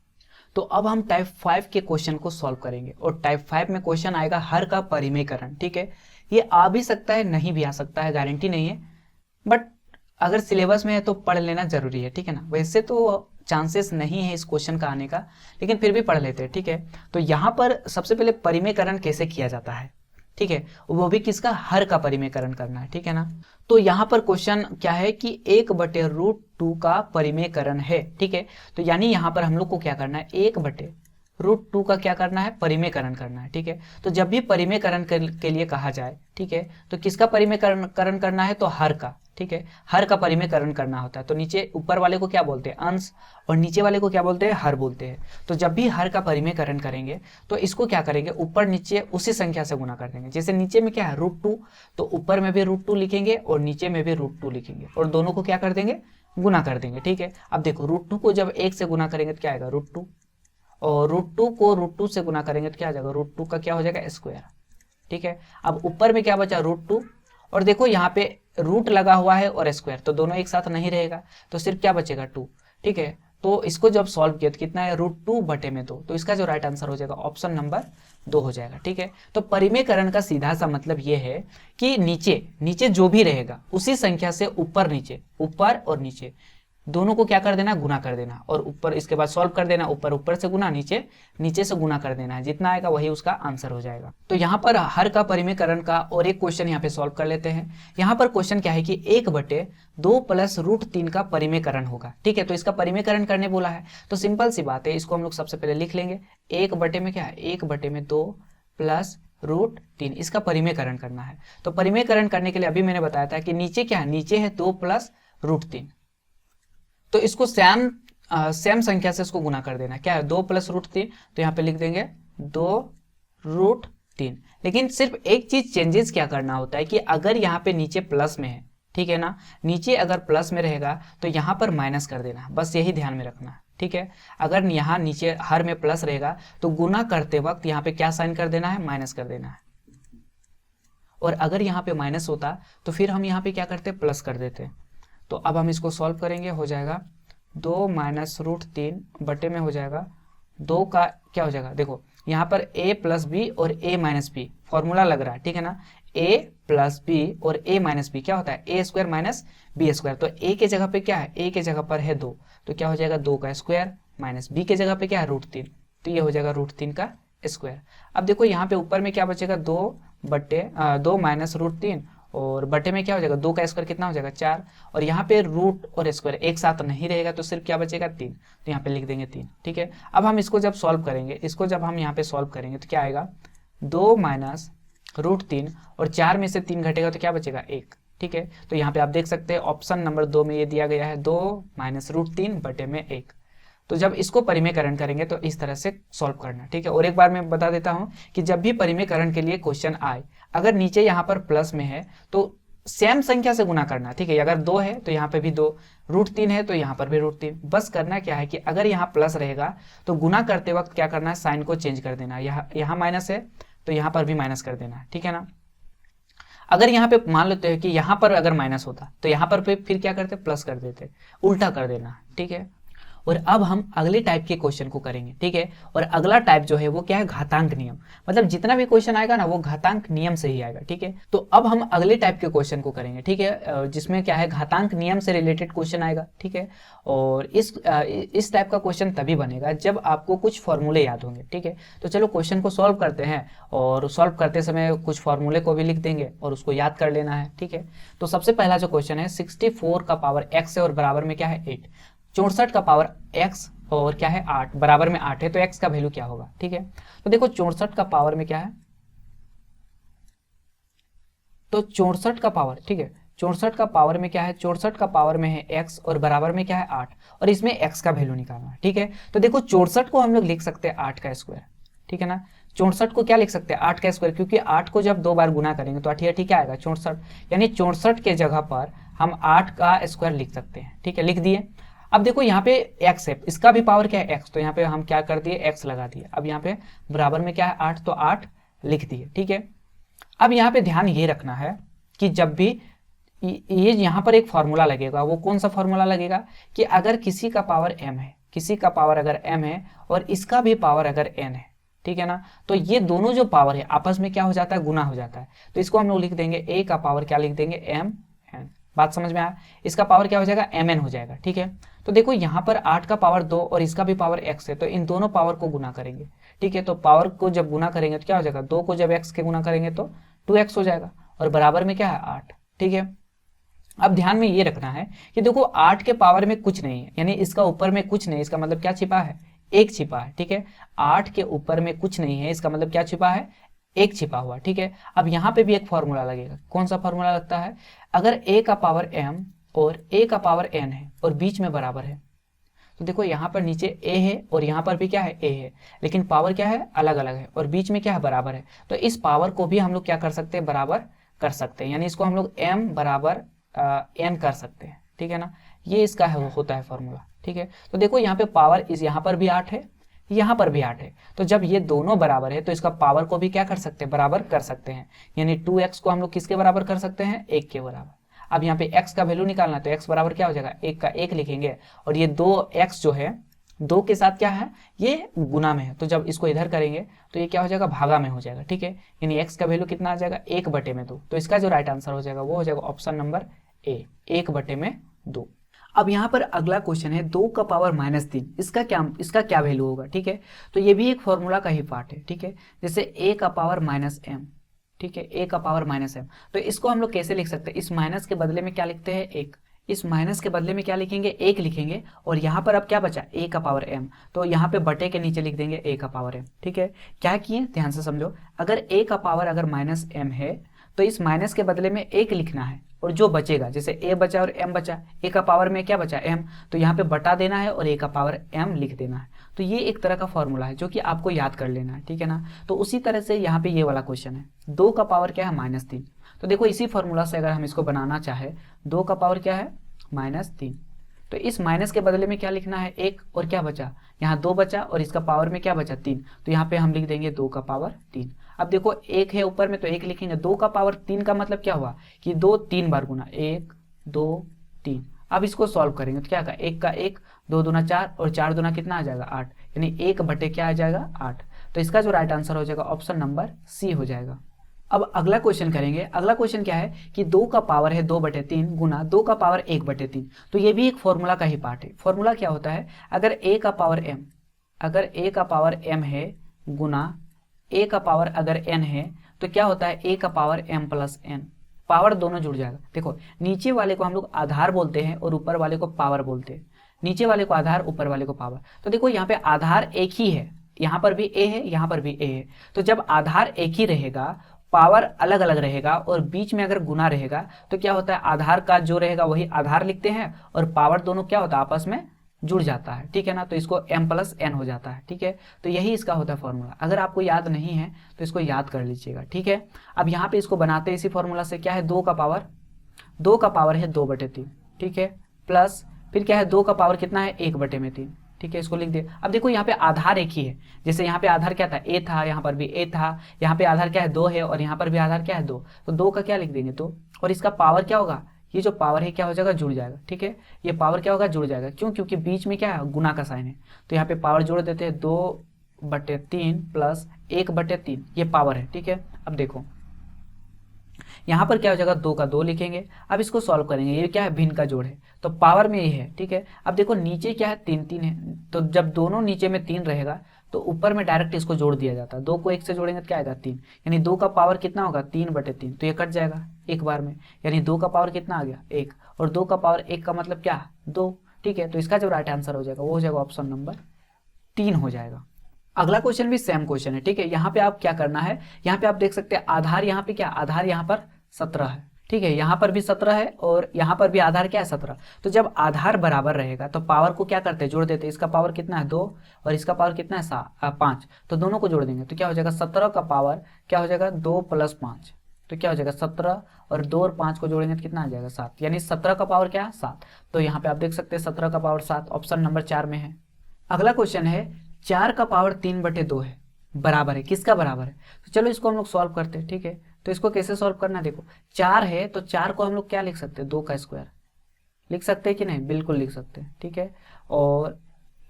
S1: तो अब हम टाइप 5 के क्वेश्चन को सॉल्व करेंगे और टाइप 5 में क्वेश्चन आएगा हर का परिमेयकरण, ठीक है। ये आ भी सकता है, नहीं भी आ सकता है, गारंटी नहीं है, बट अगर सिलेबस में है तो पढ़ लेना जरूरी है, ठीक है ना। वैसे तो चांसेस नहीं है इस क्वेश्चन का आने का, लेकिन फिर भी पढ़ लेते हैं, ठीक है। तो यहाँ पर सबसे पहले परिमेयकरण कैसे किया जाता है, ठीक है, वो भी किसका, हर का परिमेयकरण करना है, ठीक है ना। तो यहाँ पर क्वेश्चन क्या है कि 1/√2 का परिमेयकरण है, ठीक है। तो यानी यहाँ पर हम लोग को क्या करना है, 1/√2 का क्या करना है, परिमेयकरण करना है, ठीक है। तो जब भी परिमेयकरण के लिए कहा जाए, ठीक है, तो किसका परिमेयकरण करना है, तो हर का, ठीक है, हर का परिमेयकरण करना होता है। तो नीचे ऊपर वाले को क्या बोलते हैं, अंश, और नीचे वाले को क्या बोलते हैं, हर बोलते हैं। तो जब भी हर का परिमेयकरण करेंगे तो इसको क्या करेंगे, ऊपर नीचे उसी संख्या से गुना कर देंगे। जैसे नीचे में क्या है √2, तो ऊपर में भी √2 लिखेंगे और नीचे में भी √2 लिखेंगे और दोनों को क्या कर देंगे, गुना कर देंगे। ठीक है, अब देखो √2 को जब 1 से गुना करेंगे तो क्या आएगा √2, और √2 को √2 से गुना करेंगे तो क्या आ जाएगा, √2 का क्या हो जाएगा, स्क्वायर। ठीक है, अब ऊपर में क्या बचा, √2, और देखो यहाँ पे रूट लगा हुआ है और स्क्वायर, तो दोनों एक साथ नहीं रहेगा, तो सिर्फ क्या बचेगा 2। ठीक है, तो इसको जब सॉल्व किया तो कितना है, √2/2, तो इसका जो राइट आंसर हो जाएगा ऑप्शन नंबर 2 हो जाएगा। ठीक है, तो परिमेयकरण का सीधा सा मतलब ये है कि नीचे नीचे जो भी रहेगा उसी संख्या से ऊपर नीचे, ऊपर और नीचे दोनों को क्या कर देना, गुना कर देना, और ऊपर इसके बाद सॉल्व कर देना, ऊपर ऊपर से गुना, नीचे नीचे से गुना कर देना है, जितना आएगा वही उसका आंसर हो जाएगा। तो यहाँ पर हर का परिमेयकरण का और एक क्वेश्चन यहाँ पे सॉल्व कर लेते हैं। यहाँ पर क्वेश्चन क्या है कि 1/2 + √3 का परिमेयकरण होगा। ठीक है, तो इसका परिमेयकरण करने बोला है, तो सिंपल सी बात है, इसको हम लोग सबसे पहले लिख लेंगे। 1/में क्या है, 1/2 + √3, इसका परिमेयकरण करना है। तो परिमेयकरण करने के लिए अभी मैंने बताया था कि नीचे क्या है, नीचे है 2 + √3, तो इसको सेम संख्या से इसको गुना कर देना। क्या है, 2 + √3, तो यहाँ पे लिख देंगे 2√3। लेकिन सिर्फ एक चीज चेंजेस क्या करना होता है कि अगर यहाँ पे नीचे प्लस में है, ठीक है ना, नीचे अगर प्लस में रहेगा तो यहाँ पर माइनस कर देना, बस यही ध्यान में रखना। ठीक है, अगर यहाँ नीचे हर में प्लस रहेगा तो गुना करते वक्त यहाँ पे क्या साइन कर देना है, माइनस कर देना है, और अगर यहाँ पे माइनस होता तो फिर हम यहाँ पे क्या करते, प्लस कर देते। तो अब हम इसको सॉल्व करेंगे, हो जाएगा 2 - √3 बटे में हो जाएगा 2 का क्या हो जाएगा, देखो यहाँ पर a + b और a - b फॉर्मूला लग रहा है, ठीक है ना, a + b और a - b क्या होता है, a² - b²। तो a के जगह पे क्या है, a के जगह पर है 2, तो क्या हो जाएगा 2 का स्क्वायर, माइनस b के जगह पे क्या है √3, तो ये हो जाएगा √3 का स्क्वायर। अब देखो यहाँ पे ऊपर में क्या बचेगा, 2 - √3 और बटे में क्या हो जाएगा, 2 का स्क्वायर कितना हो जाएगा 4, और यहाँ पे रूट और स्क्वायर एक साथ नहीं रहेगा तो सिर्फ क्या बचेगा 3, तो यहाँ पे लिख देंगे 3। ठीक है, अब हम इसको जब सॉल्व करेंगे, इसको जब हम यहाँ पे सॉल्व करेंगे तो क्या आएगा, 2 - √3 और 4 में से 3 घटेगा तो क्या बचेगा 1। ठीक है, तो यहाँ पे आप देख सकते हैं ऑप्शन नंबर 2 में ये दिया गया है 2 - √3 बटे में 1। तो जब इसको परिमेयकरण करेंगे तो इस तरह से सॉल्व करना। ठीक है, और एक बार मैं बता देता हूं कि जब भी परिमेयकरण के लिए क्वेश्चन आए, अगर नीचे यहाँ पर प्लस में है तो सेम संख्या से गुना करना। ठीक है, अगर 2 है तो यहाँ पे भी 2, √3 है तो यहाँ पर भी √3। बस करना क्या है कि अगर यहाँ प्लस रहेगा तो गुना करते वक्त क्या करना है, साइन को चेंज कर देना। यहाँ माइनस है तो यहाँ पर भी माइनस कर देना है। ठीक है ना, अगर यहाँ पे मान लेते हैं कि यहाँ पर अगर माइनस होता तो यहाँ पर फिर क्या करते, प्लस कर देते, उल्टा कर देना। ठीक है, और अब हम अगले टाइप के क्वेश्चन को करेंगे। ठीक है, और अगला टाइप जो है वो क्या है, घातांक नियम। मतलब जितना भी क्वेश्चन आएगा ना वो घातांक नियम से ही आएगा। ठीक है, तो अब हम अगले टाइप के क्वेश्चन को करेंगे। ठीक है, जिसमें क्या है, घातांक नियम से रिलेटेड क्वेश्चन आएगा। ठीक है, और इस टाइप का क्वेश्चन तभी बनेगा जब आपको कुछ फॉर्मूले याद होंगे। ठीक है, तो चलो क्वेश्चन को सॉल्व करते हैं, और सॉल्व करते समय कुछ फॉर्मूले को भी लिख देंगे और उसको याद कर लेना है। ठीक है, तो सबसे पहला जो क्वेश्चन है, 64 का पावर x है और बराबर में क्या है 8, 64 का पावर x और क्या है 8, बराबर में 8 है, तो x का वैल्यू क्या होगा। ठीक है, तो देखो 64 का पावर में क्या है, तो 64 का पावर, ठीक है, 64 का पावर में क्या है, 64 का पावर में है x और बराबर में क्या है 8, और इसमें x का वैल्यू निकालना है। ठीक है, तो देखो 64 को हम लोग लिख सकते हैं 8 का स्क्वायर। ठीक है ना, 64 को क्या लिख सकते हैं, 8 का स्क्वायर, क्योंकि 8 को जब 2 बार गुना करेंगे तो 8 क्या आएगा 64, यानी 64 के जगह पर हम 8 का स्क्वायर लिख सकते हैं। ठीक है, लिख दिए। अब देखो यहाँ पे x है, इसका भी पावर क्या है x, तो यहाँ पे हम क्या कर दिए, x लगा दिए। अब यहाँ पे बराबर में क्या है 8, तो 8 लिख दिए। ठीक है, अब यहाँ पे ध्यान ये रखना है कि जब भी ये यहाँ पर एक फॉर्मूला लगेगा, वो कौन सा फॉर्मूला लगेगा कि अगर किसी का पावर m है, किसी का पावर अगर m है और इसका भी पावर अगर n है, ठीक है ना, तो ये दोनों जो पावर है आपस में क्या हो जाता है, गुना हो जाता है। तो इसको हम लोग लिख देंगे a का पावर क्या लिख देंगे m n, बात समझ में आया, इसका पावर क्या हो जाएगा mn हो जाएगा। ठीक है, तो देखो यहाँ पर 8 का पावर 2 और इसका भी पावर x है, तो इन दोनों पावर को गुना करेंगे। ठीक है, तो पावर को जब गुना करेंगे तो क्या हो जाएगा, 2 को जब x के गुना करेंगे तो 2x हो जाएगा, और बराबर में क्या है 8। ठीक है, अब ध्यान में ये रखना है कि देखो 8 के पावर में कुछ नहीं है, यानी इसका ऊपर में कुछ नहीं, इसका मतलब क्या छिपा है, 1 छिपा है। ठीक है, 8 के ऊपर में कुछ नहीं है, इसका मतलब क्या छिपा है, 1 छिपा हुआ। ठीक है, अब यहाँ पे भी एक फॉर्मूला लगेगा, कौन सा फॉर्मूला लगता है, अगर a का पावर m और a का पावर n है और बीच में बराबर है, तो देखो यहाँ पर नीचे a है और यहाँ पर भी क्या है, a है, लेकिन पावर क्या है, अलग अलग है और बीच में क्या है, बराबर है। तो इस पावर को भी हम लोग क्या कर सकते हैं, बराबर कर सकते हैं, यानी इसको हम लोग m बराबर n कर सकते हैं, ठीक है ना। ये इसका होता है फॉर्मूला, ठीक है। तो देखो यहाँ पे पावर इस यहाँ पर भी 8 है, यहाँ पर भी 8 है, तो जब ये दोनों बराबर है तो इसका पावर को भी क्या कर सकते हैं, बराबर कर सकते हैं। यानी 2x को हम लोग किसके बराबर कर सकते हैं, 1 के बराबर। अब यहाँ पे x का वैल्यू निकालना है तो x बराबर क्या हो जाएगा, 1 का 1 लिखेंगे, और ये 2x जो है 2 के साथ क्या है, ये गुना में है, तो जब इसको इधर करेंगे तो ये क्या हो जाएगा, भागा में हो जाएगा, ठीक है। यानी x का वैल्यू कितना आ जाएगा, 1/2। तो इसका जो राइट आंसर हो जाएगा वो हो जाएगा ऑप्शन नंबर ए, 1/2। अब यहाँ पर अगला क्वेश्चन है 2 का पावर -3, इसका क्या वैल्यू होगा, ठीक है। तो ये भी एक फॉर्मूला का ही पार्ट है, ठीक है। जैसे a का पावर -m, ठीक है, a का पावर -m, तो इसको हम लोग कैसे लिख सकते हैं, इस माइनस के बदले में क्या लिखते हैं, 1, इस माइनस के बदले में क्या लिखेंगे, 1 लिखेंगे, और यहाँ पर अब क्या बचा, a का पावर m, तो यहाँ पे बटे के नीचे लिख देंगे a का पावर m, ठीक है। क्या किए, ध्यान से समझो, अगर a का पावर अगर -m है तो इस माइनस के बदले में 1 लिखना है, और जो बचेगा, जैसे a बचा और m बचा, a का पावर में क्या बचा, m, तो यहाँ पे बटा देना है और a का पावर m लिख देना है। तो ये एक तरह का फॉर्मूला है जो कि आपको याद कर लेना है, ठीक है ना। तो उसी तरह से यहाँ पे ये वाला क्वेश्चन है, 2 का पावर क्या है, -3, तो देखो इसी फॉर्मूला से अगर हम इसको बनाना चाहे, 2 का पावर क्या है, -3, तो इस माइनस के बदले में क्या लिखना है, 1, और क्या बचा, यहाँ 2 बचा, और इसका पावर में क्या बचा, 3, तो यहाँ पे हम लिख देंगे 2 का पावर 3। अब देखो 1 है ऊपर में तो 1 लिखेंगे, 2 का पावर 3 का मतलब क्या हुआ कि 2 3 बार गुना, 1 2 3। अब इसको सॉल्व करेंगे तो क्या होगा, 1 का 1, 2 दूना 4, और 4 दूना कितना आ जाएगा, 8, यानी 1/, क्या आ जाएगा, 8। तो इसका जो राइट आंसर हो जाएगा ऑप्शन नंबर सी हो जाएगा। अब अगला क्वेश्चन करेंगे। अगला क्वेश्चन क्या है कि 2 का पावर है 2/3 गुना 2 का पावर 1/3, तो ये भी एक फॉर्मूला का ही पार्ट है। फॉर्मूला क्या होता है, अगर a का पावर m है गुना a का पावर अगर n है, तो क्या होता है, a का power m plus n, power दोनों जुड़ जाएगा। देखो नीचे वाले को हम लोग आधार बोलते हैं और ऊपर वाले को पावर बोलते हैं, नीचे वाले को आधार, ऊपर वाले को पावर। तो देखो यहाँ पे आधार एक ही है, यहाँ पर भी a है, यहाँ पर भी a है, तो जब आधार एक ही रहेगा, पावर अलग अलग रहेगा, और बीच में अगर गुना रहेगा तो क्या होता है, आधार का जो रहेगा वही आधार लिखते हैं, और पावर दोनों क्या होता है, आपस में जुड़ जाता है, ठीक है ना। तो इसको m प्लस n हो जाता है, ठीक है। तो यही इसका होता है फॉर्मूला। अगर आपको याद नहीं है तो इसको याद कर लीजिएगा, ठीक है। अब यहाँ पे इसको बनाते हैं इसी फॉर्मूला से, क्या है, 2 का पावर है 2/3, ठीक है, प्लस फिर क्या है, 2 का पावर कितना है, 1/3, ठीक है, इसको लिख दे। अब देखो यहाँ पे आधार एक ही है, जैसे यहाँ पे आधार क्या था, a था, यहाँ पर भी a था, यहाँ पे आधार क्या है, 2 है, और यहाँ पर भी आधार क्या है, 2, तो 2 का क्या लिख देंगे, 2, और इसका पावर क्या होगा, ये जो पावर है क्या हो जाएगा, जुड़ जाएगा, ठीक है। ये पावर क्या होगा, जुड़ जाएगा, क्यों, क्योंकि बीच में क्या है, गुना का साइन है, तो यहाँ पे पावर जोड़ देते हैं, 2/3 प्लस 1/3, ये पावर है, ठीक है। अब देखो यहाँ पर क्या हो जाएगा, 2 का 2 लिखेंगे। अब इसको सॉल्व करेंगे, ये क्या है, भिन्न का जोड़ है, तो पावर में ये है, ठीक है। अब देखो नीचे क्या है, 3 3 है, तो जब दोनों नीचे में 3 रहेगा तो ऊपर में डायरेक्ट इसको जोड़ दिया जाता है, 2 को 1 से जोड़ेंगे तो क्या आएगा, 3, यानी 2 का पावर कितना होगा, 3/3, तो ये कट जाएगा एक बार में, यानी 2 का पावर कितना आ गया, 1, और 2 का पावर 1 का मतलब क्या, 2, ठीक है। तो इसका जो राइट आंसर हो जाएगा वो हो जाएगा ऑप्शन नंबर 3 हो जाएगा। अगला क्वेश्चन भी सेम क्वेश्चन है, ठीक है। यहाँ पे आप क्या करना है, यहाँ पे आप देख सकते हैं आधार, यहाँ पे क्या, आधार यहाँ पर 17 है, ठीक है, यहाँ पर भी 17 है, और यहाँ पर भी आधार क्या है, 17। तो जब आधार बराबर रहेगा तो पावर को क्या करते हैं, जोड़ देते हैं। इसका पावर कितना है, 2, और इसका पावर कितना है, 5, तो दोनों को जोड़ देंगे तो क्या हो जाएगा, 17 का पावर क्या हो जाएगा, 2 + 5, तो क्या हो जाएगा 17, और 2 और 5 को जोड़ेंगे तो कितना आ जाएगा, 7, यानी 17 का पावर क्या है, 7। तो यहाँ पे आप देख सकते हैं 17 का पावर 7 ऑप्शन नंबर 4 में है। अगला क्वेश्चन है 4 का पावर 3/2 है, बराबर है, किसका बराबर है, तो चलो इसको हम लोग सॉल्व करते हैं, ठीक है। तो इसको कैसे सॉल्व करना है, देखो 4 है तो 4 को हम लोग क्या लिख सकते हैं, 2 का स्क्वायर लिख सकते हैं कि नहीं, बिल्कुल लिख सकते हैं, ठीक है। और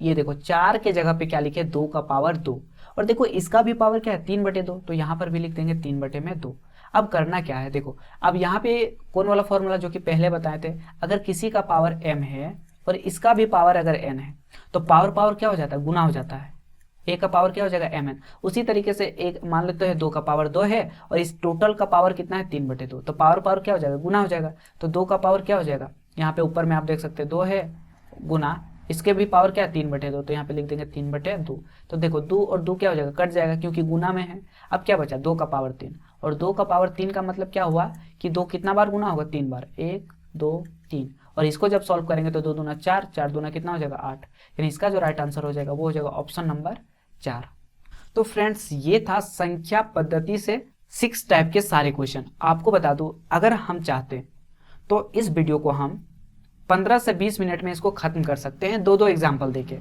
S1: ये देखो 4 के जगह पे क्या लिखे, 2 का पावर 2, और देखो इसका भी पावर क्या है, 3/2, तो यहाँ पर भी लिख देंगे 3/2। अब करना क्या है, देखो अब यहाँ पे कौन वाला फॉर्मूला जो कि पहले बताए थे, अगर किसी का पावर m है और इसका भी पावर अगर n है तो पावर क्या हो जाता है, गुना हो जाता है, a का पावर क्या हो जाएगा, mn। उसी तरीके से एक मान लेते हैं 2 का पावर 2 है और इस टोटल का पावर कितना है, 3/2, तो पावर क्या हो जाएगा, गुना हो जाएगा, तो 2 का पावर क्या हो जाएगा, यहाँ पे ऊपर में आप देख सकते हैं 2 है, गुना इसके भी पावर क्या है, 3/2, तो यहाँ पे लिख देंगे 3/2। तो देखो 2 और 2 क्या हो जाएगा, कट जाएगा क्योंकि गुना में है। अब क्या बचा, 2 का पावर 3, और 2 का पावर 3 का मतलब क्या हुआ कि 2 कितना बार गुना होगा, 3 बार, 1 2 3। और इसको जब सॉल्व करेंगे तो 2 दूना 4, 4 दूना कितना हो जाएगा 8, यानी इसका जो राइट आंसर हो जाएगा वो हो जाएगा ऑप्शन नंबर 4। तो फ्रेंड्स ये था संख्या पद्धति से 6 टाइप के सारे क्वेश्चन। आपको बता दूं, अगर हम चाहते तो इस वीडियो को हम 15 से 20 मिनट में इसको खत्म कर सकते हैं, 2-2 एग्जाम्पल देके।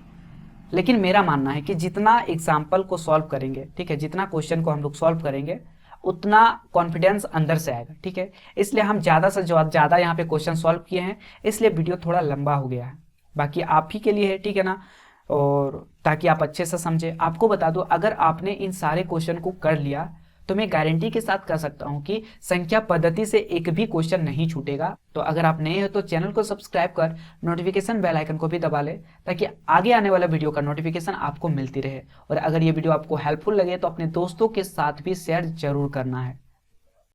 S1: लेकिन मेरा मानना है कि जितना एग्जाम्पल को सॉल्व करेंगे, ठीक है, जितना क्वेश्चन को हम लोग सॉल्व करेंगे उतना कॉन्फिडेंस अंदर से आएगा, ठीक है। इसलिए हम ज़्यादा से ज़्यादा यहाँ पे क्वेश्चन सॉल्व किए हैं, इसलिए वीडियो थोड़ा लंबा हो गया है। बाकी आप ही के लिए है, ठीक है ना, और ताकि आप अच्छे से समझे। आपको बता दो, अगर आपने इन सारे क्वेश्चन को कर लिया तो मैं गारंटी के साथ कह सकता हूं कि संख्या पद्धति से एक भी क्वेश्चन नहीं छूटेगा। तो अगर आप नए हो तो चैनल को सब्सक्राइब कर नोटिफिकेशन बेल आइकन को भी दबा ले, ताकि आगे आने वाला वीडियो का नोटिफिकेशन आपको मिलती रहे। और अगर ये वीडियो आपको हेल्पफुल लगे तो अपने दोस्तों के साथ भी शेयर जरूर करना है।